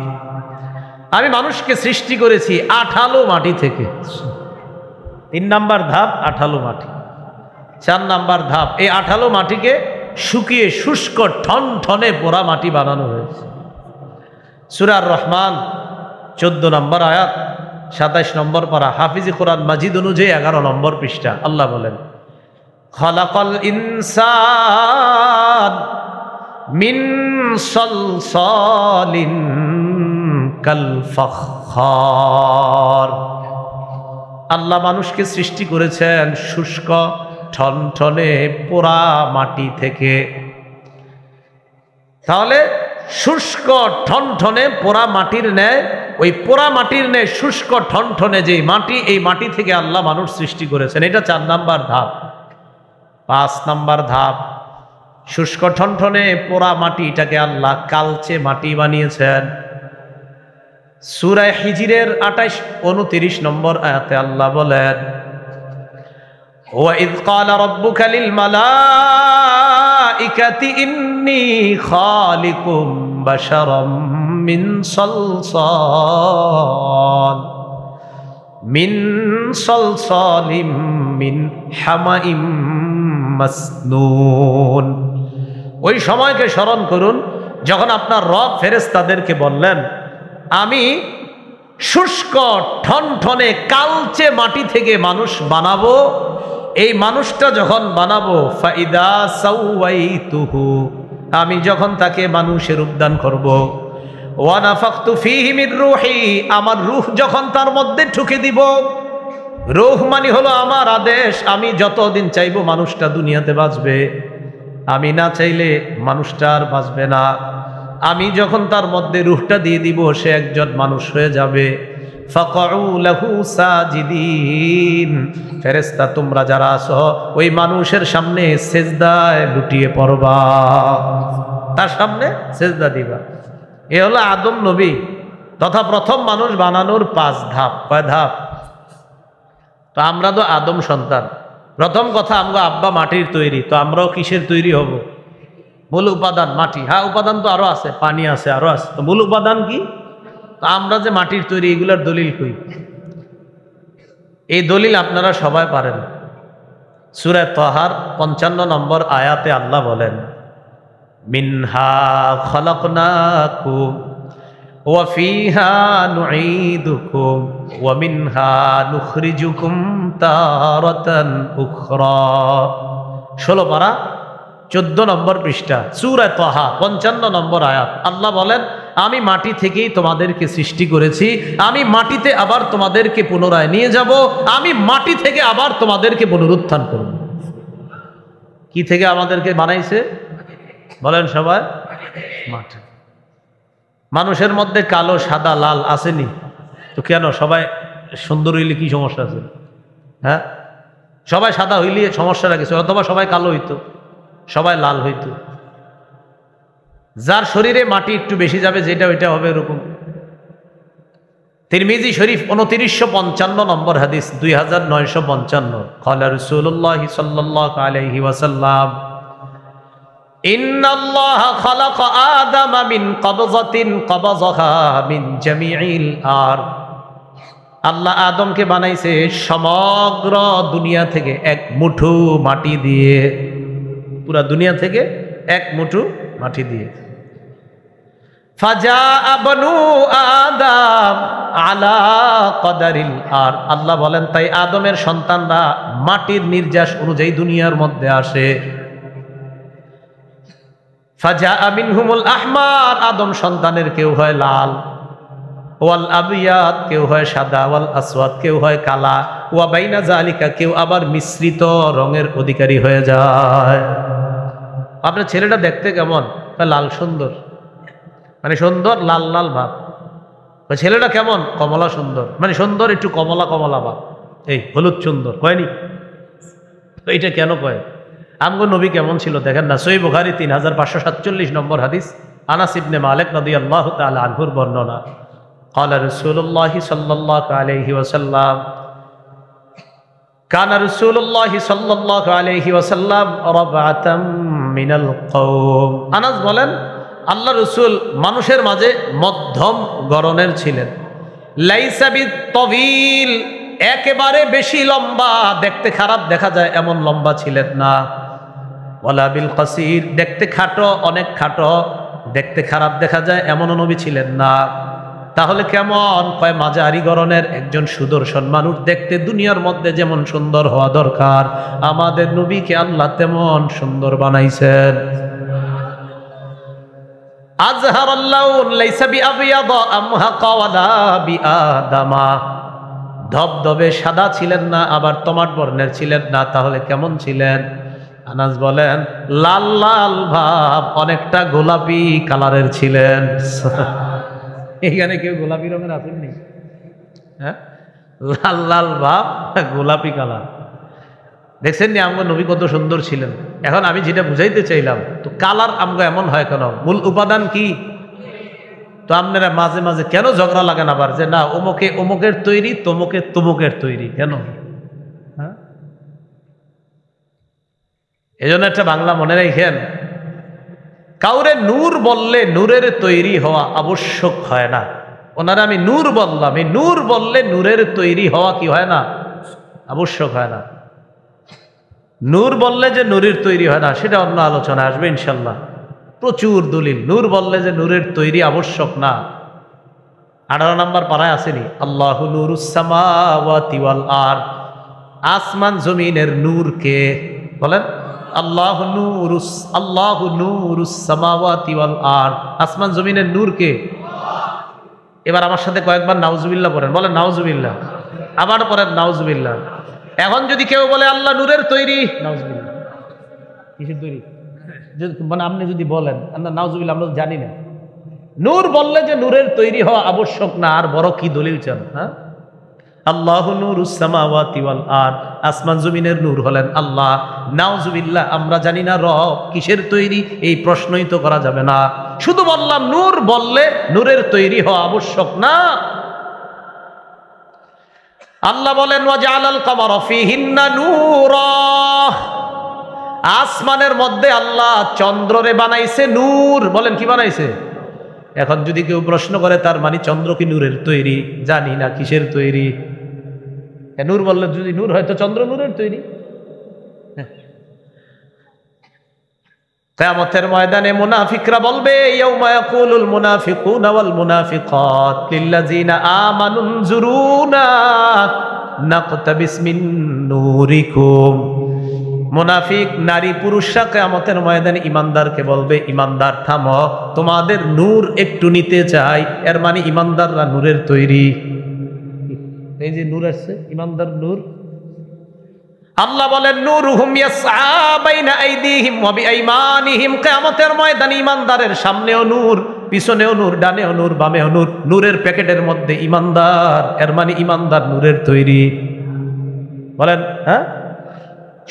আমি মানুষকে সৃষ্টি করেছি আঠালো মাটি থেকে। 3 নাম্বার ধাপ আঠালো মাটি। 4 নাম্বার ধাপ এই আঠালো মাটিকে শুকিয়ে শুষ্ক ঠনঠনে পোড়া মাটি বানানো হয়েছে। সূরা আর-রহমান 14 নম্বর আয়াত, 27 নম্বর পারা, হাফিজি কোরআন মাজিদ অনুযায়ী 11 নম্বর পৃষ্ঠা। আল্লাহ বলেন খালাকাল ইনসান মিন সালসালিন কাল ফাখখার। আল্লাহ মানুষকে সৃষ্টি করেছেন শুষ্ক ঠনঠনে পোড়া মাটি থেকে। তাহলে শুষ্ক ঠনঠনে পোড়া মাটির ন্যায়, ওই পোড়া মাটির ন্যায় শুষ্ক ঠনঠনে যে মাটি, এই মাটি থেকে আল্লাহ মানুষ সৃষ্টি করেছেন। এটা 4 নাম্বার ধাপ। 5 নাম্বার ধাপ শুষ্ক ঠনঠনে পোড়া মাটিটাকে আল্লাহ কালচে মাটি বানিয়েছেন। সূরা হিজরের 28-29 নম্বর আয়াতে আল্লাহ বলেন ওয়া ইয ক্বালা রাব্বুকা লিল মালাইকাতি ইন্নী খালিকুম বাশারাম মিন সালসালিম মিন হামাইম মাসনুন। ওই সময়কে স্মরণ করুন যখন আপনার রব ফেরেশতাদেরকে বললেন আমি শুষ্ক ঠনঠনে কালচে মাটি থেকে মানুষ বানাবো। এই মানুষটা যখন বানাবো ফাইদা সাওয়াইতুহু, আমি যখন তাকে মানুষের রূপদান করব, ওয়া নাফাখতু ফীহি মির রূহি, আমার রূহ যখন তার মধ্যে ঢুকে দিব। রূহ মানে হলো আমার আদেশ। আমি যতদিন চাইবো মানুষটা দুনিয়াতে বাঁচবে, আমি না চাইলে মানুষটা আর বাঁচবে না। আমি যখন তার মধ্যে রূহটা দিয়ে দিব সে একজন মানুষ হয়ে যাবে। ফাকউ লাহু সাজিদিন, ফেরেশতা তোমরা যারা আছো ওই মানুষের সামনে সেজদায় লুটিয়ে পড়বা, তার সামনে সেজদা দিবা। এ হলো আদম নবী তথা প্রথম মানুষ বানানোর 5 ধাপ। কয় ধাপ? তো আমরা তো আদম সন্তান। প্রথম কথা, আমরা আব্বা মাটির তৈরি, তো আমরাও কিসের তৈরি হব? মূল উপাদান মাটি। হ্যাঁ, উপাদান তো আরো আছে, পানি আছে, আরো আছে, তো মূল উপাদান কি? তো আমরা যে মাটির তৈরি, এগুলোর দলিল কই? এই দলিল আপনারা সবাই পারেন। সূরা তাহার 55 নম্বর আয়াতে আল্লাহ বলেন, মিনহা খলাকনাকুম ওয়া ফিহা নুঈদুকুম ওয়া মিনহা নুখরিজুকুম তারাতান উখরা। 16 পারা 14 নম্বর পৃষ্ঠা, সূরা তাহা 55 নম্বর আয়াত। আল্লাহ বলেন, আমি মাটি থেকেই তোমাদেরকে সৃষ্টি করেছি, আমি মাটিতে আবার তোমাদেরকে পুনরায় নিয়ে যাব, আমি মাটি থেকে আবার তোমাদেরকে পুনরুত্থান করব। কি থেকে আমাদেরকে বানাইছে বলেন সবাই? মাটি। মানুষের মধ্যে কালো, সাদা, লাল আসেনি তো কেন? সবাই সুন্দর হইলে কি সমস্যা আছে? হ্যাঁ, সবাই সাদা হইলে সমস্যা রাখেছে, অথবা সবাই কালো হইতো, সবাই লাল হইতো। যার শরীরে মাটি একটু বেশি যাবে, যেটা ওইটা হবে এরকম। তিরমিজি শরীফ 2955 নম্বর হাদিস, 2955। ক্বালা রাসূলুল্লাহ সাল্লাল্লাহু আলাইহি ওয়াসাল্লাম, ইন্নাল্লাহা খালাকা আদামা মিন কবযাতিন কবযাহা মিন জামিইল আরদ। আল্লাহ আদমকে বানাইছে সমগ্র দুনিয়া থেকে এক মুঠো মাটি দিয়ে, পুরা দুনিয়া থেকে এক মুঠো মাটি দিয়ে। ফাজাআ বনু আদম আলা কদারিল আরদ। আল্লাহ বলেন, তাই আদমের সন্তানরা মাটির নির্যাস অনুযায়ী দুনিয়ার মধ্যে আসে। ফাজাআ মিনহুমুল আহমার, আদম সন্তানের কেউ হয় লাল, ওয়াল আবিয়াদ কেউ হয় সাদা, ওয়াল আসওয়াদ কেউ হয় কালা, ওয়া বাইনা যালিকা কেউ আবার মিশ্রিত রঙের অধিকারী হয়ে যায়। আপনার ছেলেটা দেখতে কেমন? লাল, সুন্দর, মানে সুন্দর লাল লাল ভাব। ছেলেটা কেমন? কমলা সুন্দর, মানে সুন্দর একটু কমলা কমলা ভাব। এই হলুদ সুন্দর কয়নি? এইটা কেন কয়? আমগো নবী কেমন ছিল দেখেন না। সহিহ বুখারী 3547 নম্বর হাদিস, আনাস ইবনে মালিক রাদিয়াল্লাহু তাআলা আনহুর বর্ণনা। ক্বালা রাসূলুল্লাহ সাল্লাল্লাহু আলাইহি ওয়াসাল্লাম, কানা রাসূলুল্লাহ সাল্লাল্লাহু আলাইহি ওয়াসাল্লাম রাবআতাম মিনাল কওম। আনাস বলেন, আল্লাহ রসুল মানুষের মাঝে মধ্যম গড়নের ছিলেন। লাইসা বিত্তবিল, একেবারে বেশি লম্বা, দেখতে খারাপ দেখা যায় এমন লম্বা ছিলেন না। ওয়ালা বিল কাসির, দেখতে খাটো, অনেক খাটো, দেখতে খারাপ দেখা যায় এমনও নবী ছিলেন না। তাহলে কেমন? কয় মাঝারি গড়নের একজন সুদর্শন মানুষ, দেখতে দুনিয়ার মধ্যে যেমন সুন্দর হওয়া দরকার, আমাদের নবীকে আল্লাহ তেমন সুন্দর বানাইছেন। আযহারাল লাউন লাইসা বিআবিয়াদা আমহাকা ওয়ালা বিআদামা, ধবধবে সাদা ছিলেন না, আবার তমাট বর্ণের ছিলেন না। তাহলে কেমন ছিলেন? আনাস বলেন, লাল লাল ভাব, অনেকটা গোলাপি কালারের ছিলেন। এখানে কেউ গোলাপি রঙের আসেননি? হ্যাঁ, লাল লাল ভাব, গোলাপি কালার। দেখছেন নি আমগো নবী কত সুন্দর ছিলেন? এখন আমি যেটা বুঝাইতে চাইলাম, তো কালার আমগো এমন হয় কেন? মূল উপাদান কি? তো আপনারা মাঝে মাঝে কেন ঝগড়া লাগান আবার, যে না অমুকে অমুকের তৈরি, তমুকে তমুকের তৈরি, কেন? হ্যাঁ, এই জন্য একটা বাংলা মনে রাখেন, কাউরে নূর বললে নূরের তৈরি হওয়া আবশ্যক হয় না। ওনারা আমি নূর বললাম, এই নূর বললে নূরের তৈরি হওয়া কি হয় না? আবশ্যক হয় না। নূর বললে যে নূরের তৈরি হয় না, সেটা অন্য আলোচনা আসবে ইনশাল্লাহ। প্রচুর দলিল। নূর বললে যে নূরের তৈরি আবশ্যক না। 18 নম্বর পারায় আসেনি, আল্লাহু নূরুস সামাওয়াতি ওয়াল আরদ, আসমান জমিনের নূর কে? বলেন, আল্লাহু নূরুস সামাওয়াতি ওয়াল আরদ, আসমান জমিনের নূর কে? এবার আমার সাথে কয়েকবার নাউজুবিল্লাহ পড়েন, বলেন নাউজুবিল্লাহ, আবার পড়েন নাউজুবিল্লাহ। এখন যদি কেউ বলে আল্লাহ নূরের তৈরি, নাউজুবিল্লাহ, কিসের তৈরি? মানে আপনি যদি বলেন নাউজুবিল্লাহ, আমরা জানি না, নূর বললে যে নূরের তৈরি হওয়া আবশ্যক না, আর বড় কি দলিল চান? হ্যাঁ, আল্লাহু নূরুস সামাওয়াতি ওয়াল আরদ, আসমান জমিনের নূর হলেন আল্লাহ। নাউজুবিল্লাহ, আমরা জানি না রব কিসের তৈরি, এই প্রশ্নই তো করা যাবে না। শুধু বললাম নূর বললে নূরের তৈরি হওয়া আবশ্যক না। আল্লাহ বলেন ওয়াজআলাল কামারা ফীহিন্না নূরা, আসমানের মধ্যে আল্লাহ চন্দ্ররে বানাইছে নূর। বলেন কি বানাইছে? এখন যদি কেউ প্রশ্ন করে তার মানে চন্দ্র কি নূরের তৈরি? জানি না কিসের তৈরি। নূর বললে যদি নূর হয়তো চন্দ্র নূরের তৈরি। কিয়ামতের ময়দানে মুনাফিকরা বলবে ইয়াউমা ইয়াকুলুল মুনাফিকুনা ওয়াল মুনাফিকাত লিল্লাযিনা আমানু নজুরুনা নাকতাবিস মিন নূরিকুম। মুনাফিক নারী পুরুষরা কিয়ামতের ময়দানে ইমানদারকে বলবে, ইমানদার থামো, তোমাদের নূর একটু নিতে চাই। এর মানে ইমানদাররা নূরের তৈরি। এই যে নূর আসছে, ইমানদার নূর। আল্লাহ বলেন নূরুহুম ইয়াসআ বাইনা আইদিহিম ওয়া বিআইমানিহিম, কিয়ামতের ময়দানে ইমানদারের সামনেও নূর, পিছনেও নূর, ডানেও নূর, বামেও নূর। নূরের প্যাকেটের মধ্যে ইমানদার, এর মানে ইমানদার নূরের তৈরি। বলেন হ্যাঁ,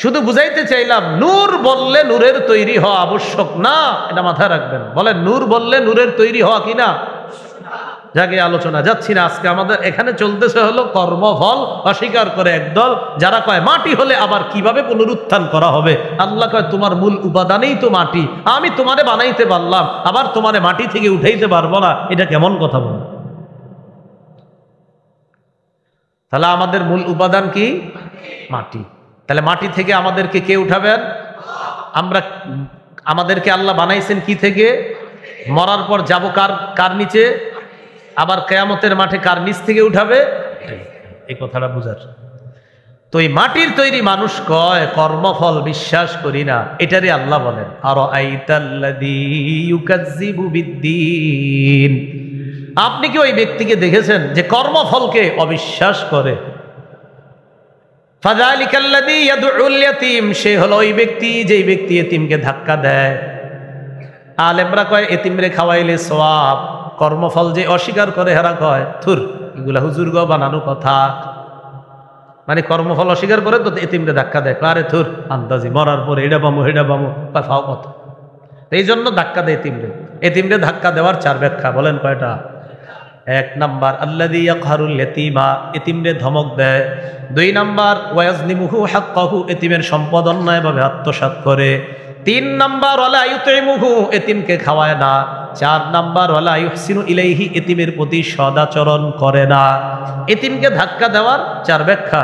শুধু বুঝাইতে চাইলাম নূর বললে নূরের তৈরি হওয়া আবশ্যক না, এটা মাথায় রাখবেন। বলেন নূর বললে নূরের তৈরি হওয়া কিনা? যাকে আলোচনা যাচ্ছি না আজকে, আমাদের এখানে চলতেছে হলো কর্মফল অস্বীকার করে একদল, যারা কয় মাটি হলে আবার কিভাবে পুনরুত্থান করা হবে। আল্লাহ কয় তোমার মূল উপাদানেই তো মাটি, আমি তোমারে বানাইতে পারলাম, আবার তোমারে মাটি থেকে উঠাইতে পারবো না, এটা কেমন কথা বল? তাহলে আমাদের মূল উপাদান কি? মাটি। তাহলে মাটি থেকে আমাদেরকে কে উঠাবেন? আমরা, আমাদেরকে আল্লাহ বানাইছেন কি থেকে? মরার পর যাব কার নিচে? আবার কিয়ামতের মাঠে কার নিচ থেকে উঠাবে? এই কথাটা বুঝার। তো এই মাটির তৈরি মানুষ কয় কর্মফল বিশ্বাস করি না, এটারে আল্লাহ বলেন আরাআইতাল্লাযী ইউকাজ্জিবু বিদ্দীন। আপনি কি ওই ব্যক্তিকে দেখেছেন যে কর্মফলকে অবিশ্বাস করে? ফাযালিকাল্লাযী ইয়াদউল ইয়াতীম, সে হলো ওই ব্যক্তি যেই ব্যক্তি এতিমকে ধাক্কা দেয়। আলেমরা কয় এতিমরে খাওয়াইলে সওয়াব। কর্মফল যে অস্বীকার করে হেরা কয় থুর, এগুলা হুজুরগ বানানো কথা। মানে কর্মফল অস্বীকার করে তো এতিমরে ধাক্কা দেয়, আরে থুর আন্দাজি, মরার পরে এটা বামু হেডা বামু, ফাও কথা। এই জন্য ধাক্কা দেয় এতিমরে। এতিমরে ধাক্কা দেওয়ার 4 ব্যাখ্যা, বলেন কয়টা? 1 নাম্বার আল্লাযী ইয়াকহারুল ইয়াতীমা, এতিমরে ধমক দেয়। 2 নাম্বার ওয়াজনিমুহু হাক্কাহু, এতিমের সম্পদ অন্যায়ভাবে আত্মসাৎ করে। 3 নাম্বার ওয়ালা ইউতিমুহু, এতিমকে খাওয়ায় না। 4 নাম্বার ওয়ালা ইহসিনু ইলাইহি, এতিমের প্রতি সদাচরণ করে না। এতিমকে ধাক্কা দেওয়ার 4 ব্যাখ্যা: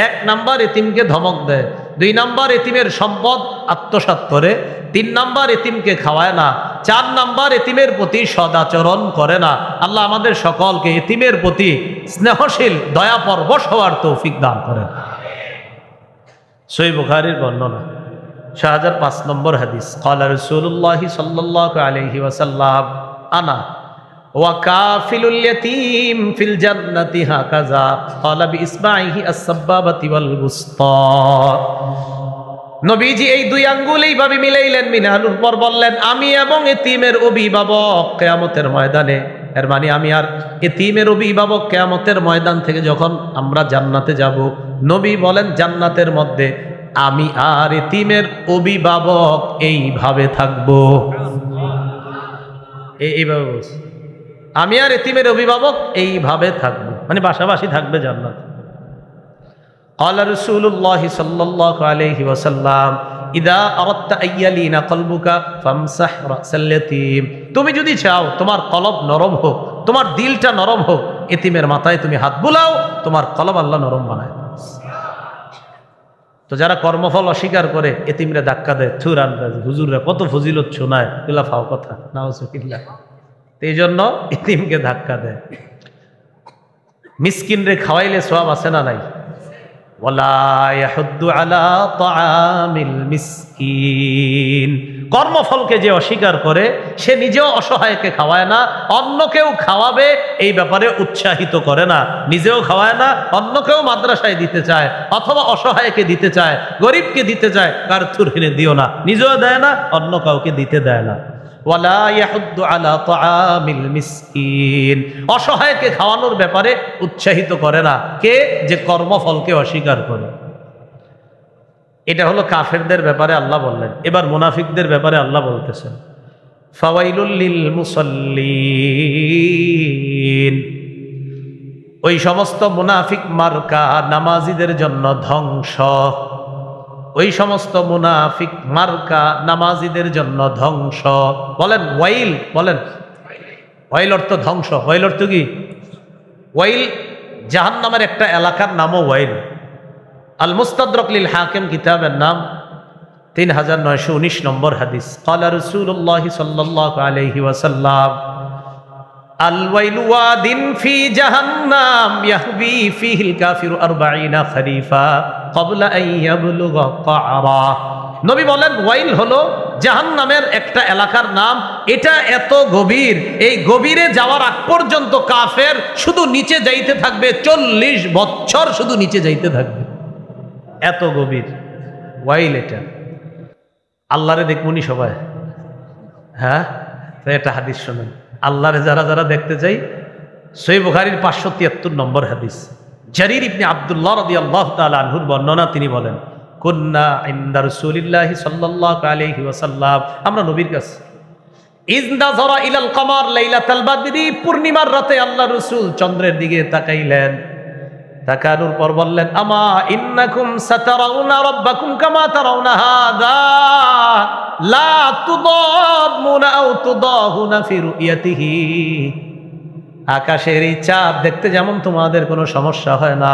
1 নাম্বার এতিমকে ধমক দেয়, 2 নাম্বার এতিমের সম্পদ আত্মসাৎ করে, 3 নাম্বার এতিমকে খাওয়ায় না, 4 নাম্বার এতিমের প্রতি সদাচরণ করে না। আল্লাহ আমাদের সকলকে এতিমের প্রতি স্নেহশীল দয়াপরবশ হওয়ার তৌফিক দান করেন। সহিহ বুখারীর বর্ণনা 6005 নম্বর হাদিস, ক্বালা রাসূলুল্লাহি সাল্লাল্লাহু আলাইহি ওয়াসাল্লাম আনা ওয়া কাফিলুল ইয়াতীম ফিল জান্নাতি হাকাযা ক্বালা বিইসবাইহি আস-সাব্বাবাতি ওয়াল বুসতা। নবীজি এই 2 আঙ্গুল এইভাবে মিলাইলেন, মিলানোর পর বললেন আমি এবং এতিমের অভিভাবক কিয়ামতের ময়দানে। এর মানে আমি আর এতিমের অভিভাবক কিয়ামতের ময়দান থেকে যখন আমরা জান্নাতে যাব, নবী বলেন জান্নাতের মধ্যে আমি আর এতিমের অভিভাবক এইভাবে থাকবো। এইভাবে বলছি, আমি আর এতিমের অভিভাবক এইভাবে থাকবো, মানে পাশাপাশি থাকবে জান্নাত। ক্বালা রাসূলুল্লাহি সাল্লাল্লাহু আলাইহি ওয়াসাল্লাম ইযা আরাদতা আইয়ালিনা কলবুকা ফামসাহ রাসাল ইয়াতীম, তুমি যদি চাও তোমার কলব নরম হোক, তোমার দিলটা নরম হোক, এতিমের মাথায় তুমি হাত বুলাও, তোমার কলব আল্লাহ নরম বানায়। তো যারা কর্মফল অস্বীকার করে এতিমরে ধাক্কা দেয়, থুর আন্দাজ, হুজুররা কত ফজিলত শোনায়, এগুলা ফাও কথা, নাউজুবিল্লাহ। এই জন্য এতিমকে ধাক্কা দেয়। মিসকিনরে খাওয়াইলে সওয়াব আছে না নাই? ওয়ালা ইয়াহুদ্দু আলা তাআমিল মিসকিন, কর্মফলকে যে অস্বীকার করে সে নিজেও অসহায়কে খাওয়ায় না, অন্যকেও খাওয়াবে এই ব্যাপারে উৎসাহিত করে না, নিজেও খাওয়ায় না, অন্যকেও মাদ্রাসায় দিতে চায় অথবা অসহায়কে দিতে চায়, গরিবকে দিতে চায়, কার থুর হেনে দিও না, নিজেও দেয় না, অন্য কাউকে দিতে দেয় না। ওয়ালা ইয়াহুদ্দু আলা তাআমিল মিসকিন, অসহায়কে খাওয়ানোর ব্যাপারে উৎসাহিত করে না। কে? যে কর্মফলকে অস্বীকার করে। এটা হলো কাফেরদের ব্যাপারে আল্লাহ বললেন। এবার মুনাফিকদের ব্যাপারে আল্লাহ বলতেছেন, ফাওয়াইলুল লিল মুসাল্লিন, ওই সমস্ত মুনাফিক মার্কা নামাজিদের জন্য ধ্বংস। ওই সমস্ত মুনাফিক মার্কা নামাজিদের জন্য ধ্বংস। বলেন ওয়াইল, বলেন ওয়াইল অর্থ ধ্বংস। ওয়াইল অর্থ কি? ওয়াইল জাহান্নামের একটা এলাকার নামও ওয়াইল। আল মুস্তাদরাক লিল হাকিম কিতাবের নাম, 3919 নম্বর হাদিস। ক্বালা রাসূলুল্লাহ সাল্লাল্লাহু আলাইহি ওয়াসাল্লাম, আল ওয়াইলু ওয়াদিন ফি জাহান্নাম ইয়াহবি ফিহিল কাফিরু 40 খরিফা ক্বাবলা আন ইয়াবলুগা ক্বারা। নবী বলেন, ওয়াইল হলো জাহান্নামের একটা এলাকার নাম। এটা এত গভীর, এই গভীরে যাওয়ার আগ পর্যন্ত কাফের শুধু নিচে যাইতে থাকবে, 40 বছর শুধু নিচে যাইতে থাকবে। এত গভীর ওয়াইল এটা। আল্লাহরে দেখবনি সবাই, হ্যাঁ? একটা হাদিস শোনেন, আল্লাহরে যারা যারা দেখতে চাই, সহিহ বুখারীর 573 নম্বর হাদিস। জারীর ইবনে আব্দুল্লাহ রাদিয়াল্লাহু তাআলা আনহুর বর্ণনা, তিনি বলেন, কুন্না ইনদা রাসূলিল্লাহি সাল্লাল্লাহু আলাইহি ওয়াসাল্লাম, আমরা নবীর কাছে, ইয নাযারা ইলাল কমার লাইলাতাল বাদরি, পূর্ণিমার রাতে আল্লাহ রাসূল চন্দ্রের দিকে তাকাইলেন। তাকানোর পর বললেন, আমা ইন্নাকুম সাতারাউনা রাব্বাকুম কামা তারাউনা হাযা লা তুদামুনা আও তুদাহুনা ফি রুয়াতিহি। আকাশের এই চাঁদ দেখতে যেমন তোমাদের কোনো সমস্যা হয় না,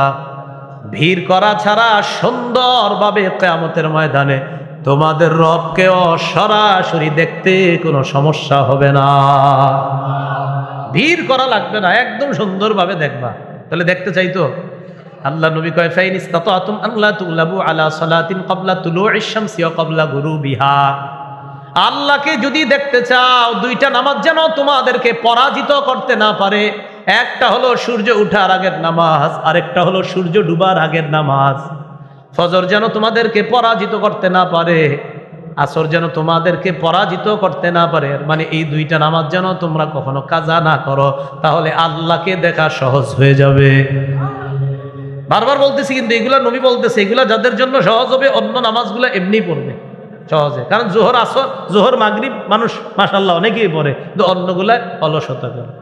ভিড় করা ছাড়া সুন্দরভাবে কিয়ামতের ময়দানে তোমাদের রবকেও সরাসরি দেখতে কোনো সমস্যা হবে না। ভিড় করা লাগবে না, একদম সুন্দরভাবে দেখবা। তাহলে দেখতে চাইতো আল্লাহ নবী কয়, ফাইন ইসতাতাতুম আন লা তুগলাবু আলা সালাতিন ক্বাবলা তুলুইশ শামসি ওয়া ক্বাবলা গুরুবিহা। আল্লাহকে যদি দেখতে চাও, দুইটা নামাজ যেন তোমাদেরকে পরাজিত করতে না পারে। একটা হলো সূর্য ওঠার আগের নামাজ, আরেকটা হলো সূর্য ডুবার আগের নামাজ। ফজর যেন তোমাদেরকে পরাজিত করতে না পারে, আসর যেন তোমাদেরকে পরাজিত করতে না পারে। মানে এই দুইটা নামাজ যেন তোমরা কখনো কাজা না করো, তাহলে আল্লাহকে দেখা সহজ হয়ে যাবে। বারবার বলতেছি, কিন্তু এগুলা নবী বলতেছে, এগুলা যাদের জন্য সহজ হবে, অন্য নামাজগুলো এমনি পড়বে সহজে। কারণ জোহর, আসর, জোহর, মাগরিব মানুষ মাশাআল্লাহ অনেকেই পড়ে, কিন্তু অন্যগুলা অলসতা করে।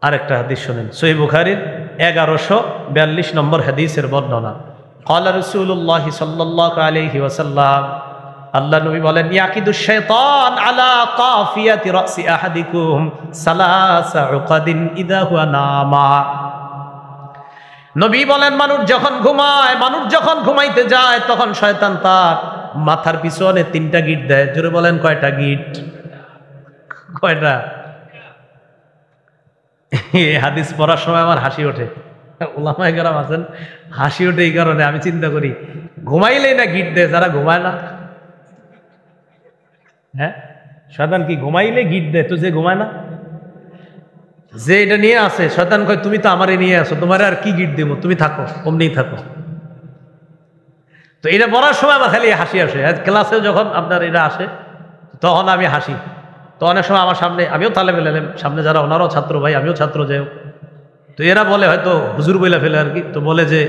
আরেকটা হাদিস শুনেন, সহিহ বুখারীর 1142 নম্বর হাদিসের বর্ণনা। ক্বালা রাসূলুল্লাহ সাল্লাল্লাহু আলাইহি ওয়াসাল্লাম, আল্লাহ নবী বলেন, ইয়াকিদুশ শাইতান আলা কাফিয়াতি রাসি আহাদিকুম সালাসা উকাদিন ইযা হুয়া নামা। নবী বলেন, মানুষ যখন ঘুমায়, মানুষ যখন ঘুমাইতে যায়, তখন শয়তান তার মাথার পিছনে 3টা গিট দেয়। জোরে বলেন, কয়টা গিট? কয়টা? এই হাদিস পড়ার সময় আমার হাসি ওঠে। উলামায়ে কেরাম আছেন, হাসি ওঠে এই কারণে, আমি চিন্তা করি, ঘুমাইলেই না গিট দেয় যারা ঘুমায় না। হ্যাঁ, শয়তান কি ঘুমাইলে গিট দেয়? তো যে ঘুমায় না, যে এটা নিয়ে আসে, শয়তান কয়, তুমি তো আমারে নিয়ে আসো, তোমার আর কি গিট দেবো, তুমি থাকো, অমনি থাকো। তো এটা পড়ার সময় আমার খালি হাসি আসে। ক্লাসে যখন আপনার এটা আসে, তখন আমি হাসি। তো অনেক সময় আমার সামনে, আমিও তালেবে এলেম, সামনে যারা ওনারাও ছাত্র ভাই, আমিও ছাত্র যাই, তো এরা বলে হয়তো হুজুর বইলা ফেলে আর কি, তো বলে যে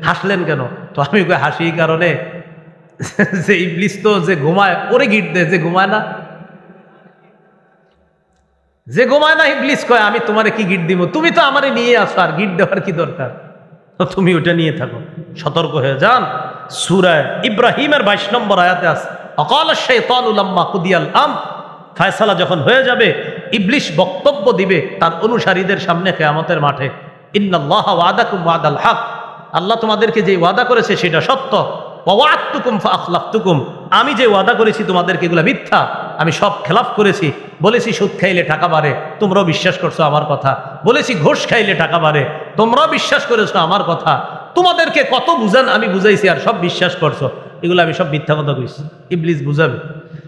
হাসলেন কেন? তো আমি হাসি এই কারণে যে ইবলিস তো যে ঘুমায় ওরে গিট দেয়, যে ঘুমায় না, যে ঘুমায় না ইবলিস কয়, আমি তোমারে কি গিট দিব, তুমি তো আমারে নিয়ে আসো, আর গিট দেওয়ার কি দরকার, তো তুমি ওটা নিয়ে থাকো। সতর্ক হয়ে যান। সূরা ইব্রাহিমের 22 নম্বর আয়াতে আছে, অকাল শাইতানু লাম্মা কুদিয়াল আমর, ফয়সালা যখন হয়ে যাবে, ইবলিস বক্তব্য দিবে তার অনুসারীদের সামনে কিয়ামতের মাঠে, ইন্নাল্লাহা ওয়াদাকুম ওয়াদাল হক, আল্লাহ তোমাদেরকে যে ওয়াদা করেছে সেটা সত্য, ওয়া ওয়া'আদতুকুম ফাআখলাফতুকুম, আমি যে ওয়াদা করেছি তোমাদেরকে এগুলো মিথ্যা, আমি সব খেলাফ করেছি। বলেছি সুদ খাইলে টাকা বাড়ে, তোমরাও বিশ্বাস করছো আমার কথা। বলেছি ঘুষ খাইলে টাকা বাড়ে, তোমরাও বিশ্বাস করেছো আমার কথা। তোমাদেরকে কত বুঝান আমি বুঝাইছি, আর সব বিশ্বাস করছো। এগুলো আমি সব মিথ্যা কথা কইছি। ইবলিস বুঝাবে,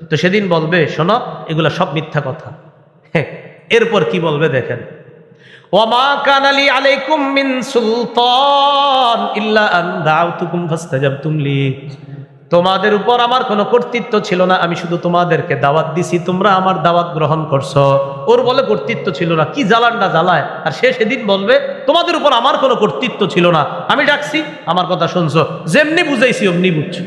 তো সেদিন বলবে, শোনো এগুলা সব মিথ্যা কথা। এরপর কি বলবে দেখেন, ওয়ামা কানা লি আলাইকুম মিন সুলতান ইল্লা আন দাউতুকুম ফাস্তাজাবতুম লি, তোমাদের উপর আমার কোনো কর্তৃত্ব ছিল না, আমি শুধু তোমাদেরকে দাওয়াত দিছি, তোমরা আমার দাওয়াত গ্রহণ করছো। ওর বলে কর্তৃত্ব ছিল না, কি জ্বালানটা জ্বালায়। আর সে সেদিন বলবে তোমাদের উপর আমার কোনো কর্তৃত্ব ছিল না, আমি ডাকছি, আমার কথা শুনছো, যেমনি বুঝাইছি অমনি বুঝছো।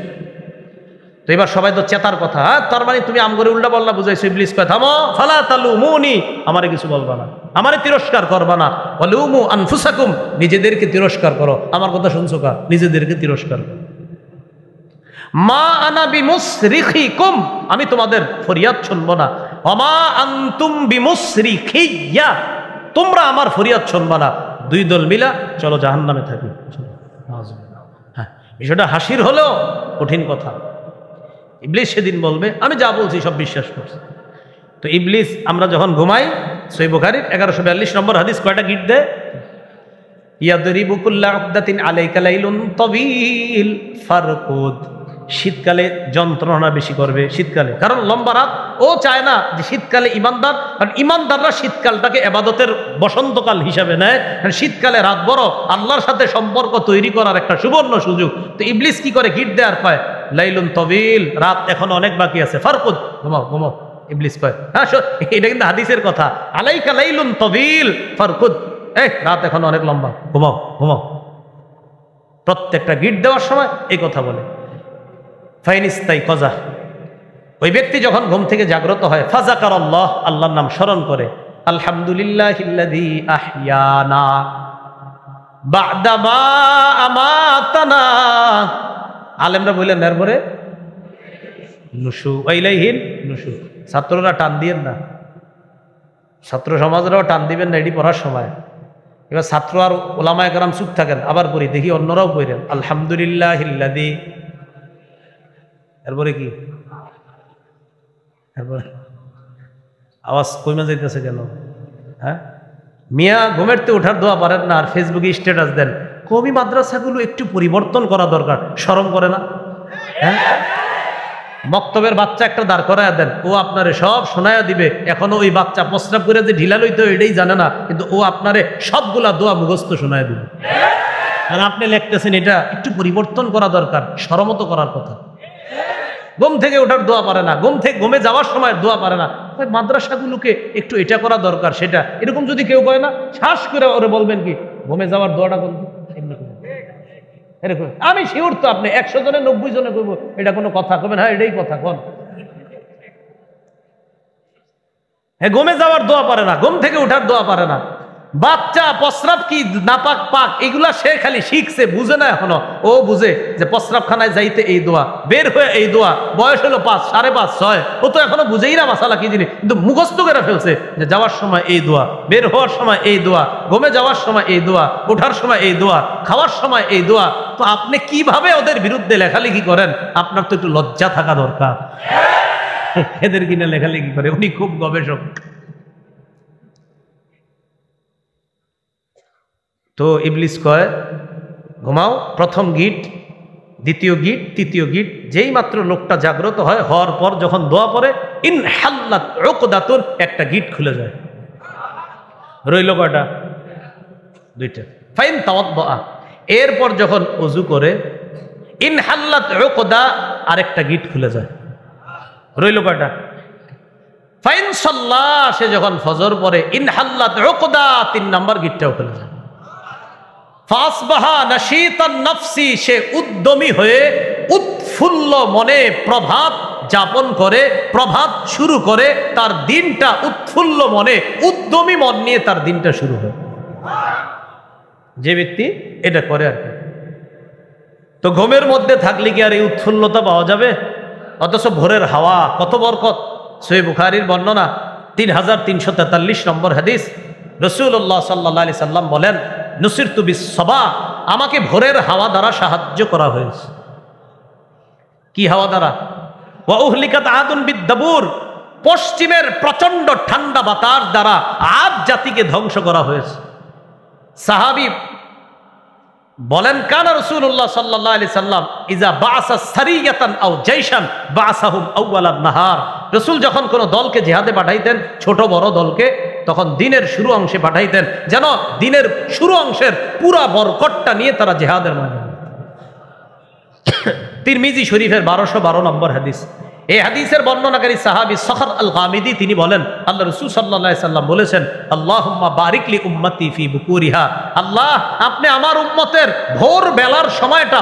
তো এবার সবাই তো চেতার কথা, হ্যাঁ তার মানে তুমি আমগরে উল্টা পাল্টা বুঝাইছো। ইবলিস কয় থামো, ফালা তালুমুনি, আমারে কিছু বলবা না, আমারে তিরস্কার করবা না। ওয়ালুমু আনফুসাকুম, নিজেদেরকে তিরস্কার করো। আমার কথা শুনছো কা? নিজেদেরকে তিরস্কার করো। মা আনা বিমুসরিখিকুম, আমি তোমাদের ফরিয়াদ শুনবো না। ওমা আনতুম বিমুসরিখিয়া, তোমরা আমার ফরিয়াদ শুনবা না। দুই দল মিলা চলো জাহান্নামে থাকি। হ্যাঁ, বিষয়টা হাসির হলেও কঠিন কথা। ইবলিস সেদিন বলবে আমি যা বলছি সব বিশ্বাস করছি। তো ইবলিস, আমরা যখন ঘুমাই, সহিহ বুখারীর 1142 নম্বর হাদিস কয়টা গিট দেয়? ইয়াদরিবু কুল্লা উকদাতিন আলাইকা লাইলুন তাবিল ফারকুদ। শীতকালে যন্ত্রণা বেশি করবে শীতকালে, কারণ লম্বা রাত। ও চায় না যে শীতকালে ইমানদার, কারণ ইমানদাররা শীতকালটাকে ইবাদতের বসন্তকাল হিসাবে নেয়। কারণ শীতকালে রাত বড়, আল্লাহর সাথে সম্পর্ক তৈরি করার একটা সুবর্ণ সুযোগ। তো ইবলিস কি করে? গিট দেওয়ার কয় লাইলুন তবিল, রাত এখনো অনেক বাকি আছে, ফারকুদ, ঘুমাও ঘুমাও। ইবলিস কয় হ্যাঁ, এটা কিন্তু হাদিসের কথা, আলাইকা লাইলুন তবিল ফারকুদ, রাত এখনো অনেক লম্বা, ঘুমাও ঘুমাও। প্রত্যেকটা গিট দেওয়ার সময় এই কথা বলে। ফাইনিস্তাই কজা, ওই ব্যক্তি যখন ঘুম থেকে জাগ্রত হয়, ফাজাকার আল্লাহ, আল্লাহর নাম স্মরণ করে, আলহামদুলিল্লাহিল্লাযী আহইয়ানা বা'দা মা আমাতানা। আলেমরা বললেন এরপরে নুশু ইলাইহিন নুশু। ছাত্ররা টান দিবেন না, ছাত্র সমাজরাও টান দিবেন না, এটি পড়ার সময়। এবার ছাত্র আর ওলামায়ে কেরাম চুপ থাকেন, আবার পড়ি, দেখি অন্যরাও পড়েন আলহামদুলিল্লাহিল্লাযী। এরপরে কি? এরপরে আওয়াজ কমে যাইতেছে কেন? হ্যাঁ, মিয়া ঘুমেরতে ওঠার দোয়া পারেন না, আর ফেসবুকে স্ট্যাটাস দেন। কমি মাদ্রাসাগুলো একটু পরিবর্তন করা দরকার, শরম করে না? হ্যাঁ, মক্তবের বাচ্চা একটা দাঁড় করায় দেন, ও আপনারে সব শোনায়া দিবে। এখনো ওই বাচ্চা প্রস্রাব করে যে ঢিলা লইতে এটাই জানে না, কিন্তু ও আপনারে সবগুলা দোয়া মুখস্থ শোনায় দিবে। আর আপনি লিখতেছেন এটা একটু পরিবর্তন করা দরকার, শরমত করার কথা। ঘুম থেকে ওঠার দোয়া পারে না, ঘুমে যাওয়ার সময় দোয়া পারে না। মাদ্রাসাগুলোকে একটু এটা করা দরকার, সেটা এরকম যদি কেউ কয় না, শ্বাস করে ওরে বলবেন কি ঘুমে যাওয়ার দোয়াটা কোন এরকম। আমি শিওর তো আপনি 100 জনে 90 জনে করবো এটা কোনো কথা কবেন, হ্যাঁ এটাই কথা কোন। হ্যাঁ, ঘুমে যাওয়ার দোয়া পারে না, ঘুম থেকে ওঠার দোয়া পারে না। বাচ্চা প্রস্রাব কি নাপাক পাক এগুলা সে খালি শিখছে, বুঝে না এখনো। ও বুঝে যে প্রস্রাবখানায় যাইতে এই দোয়া, বের হয়ে এই দোয়া। বয়স হলো 5, 5.5, 6, ও তো এখনো বুঝেই না মাসালা কি জিনিস, কিন্তু মুখস্থ করে ফেলছে যে যাওয়ার সময় এই দোয়া, বের হওয়ার সময় এই দোয়া, ঘুমে যাওয়ার সময় এই দোয়া, ওঠার সময় এই দোয়া, খাওয়ার সময় এই দোয়া। তো আপনি কিভাবে ওদের বিরুদ্ধে লেখালেখি করেন? আপনার তো একটু লজ্জা থাকা দরকার। এদের কিনা লেখালেখি করে, উনি খুব গবেষক। তো ইবলিস কয় ঘুমাও, প্রথম গিট, দ্বিতীয় গিট, তৃতীয় গিট। যেই মাত্র লোকটা জাগ্রত হয়, হওয়ার পর যখন দোয়া পড়ে, ইনহাল্লাত উকদাতুন, একটা গিট খুলে যায়। রইল কয়টা? 2টা। ফাইন তাওয়াদ্দা, এরপর যখন ওযু করে, ইনহাল্লাত উকদা, আরেকটা গিট খুলে যায়। রইল কয়টা? ফাইন সাল্লা, সে যখন ফজর পড়ে, ইনহাল্লাত উকদা, 3 নাম্বার গিটটাও খুলে যায়। ফাসবাহা নাশীতান নাফসি, সে উদ্যমী হয়ে উৎফুল্ল মনে প্রভাত যাপন করে, প্রভাত শুরু করে। তার দিনটা উৎফুল্ল মনে, উদ্যমী মন নিয়ে তার দিনটা শুরু হয়, যে ব্যক্তি এটা করে আর কি। তো ঘুমের মধ্যে থাকলে কি আর এই উৎফুল্লতা পাওয়া যাবে? অথচ ভোরের হাওয়া কত বরকত। সহিহ বুখারীর বর্ণনা 3343 নম্বর হাদিস, রাসূলুল্লাহ সাল্লাল্লাহু আলাইহি সাল্লাম বলেন, নুসিরতু বিস-সাবা, আমাকে ভোরের হাওয়া দ্বারা সাহায্য করা হয়েছে। কি হাওয়া দ্বারা? ওয়া উহলিকাত আদুন বিদ-দাবুর, পশ্চিমের প্রচন্ড ঠান্ডা বাতাস দ্বারা আদ জাতিকে ধ্বংস করা হয়েছে। সাহাবী বলেন, কানা রাসূলুল্লাহ সাল্লাল্লাহু আলাইহি সাল্লাম ইজা বাআসা সারিয়াতান আও জাইশান বাআসাহুম আউওয়ালান নাহার। রাসূল যখন কোন দলকে জিহাদে পাঠাইতেন, ছোট বড় দলকে, তখন দিনের শুরু অংশে পাঠাইতেন, যেন দিনের শুরু অংশের পুরা বরকতটা নিয়ে তারা জিহাদের ময়দানে। তিরমিজি শরীফের 1212 নম্বর হাদিস। এই হাদিসের বর্ণনাকারী সাহাবী সখর আল গামিদি তিনি বলেন, আল্লাহ রাসূল সাল্লাল্লাহু আলাইহি সাল্লাম বলেছেন, আল্লাহুম্মা বারিক লি উম্মতি ফি বুকুরিহা, আল্লাহ আপনি আমার উম্মতের ভোর বেলার সময়টা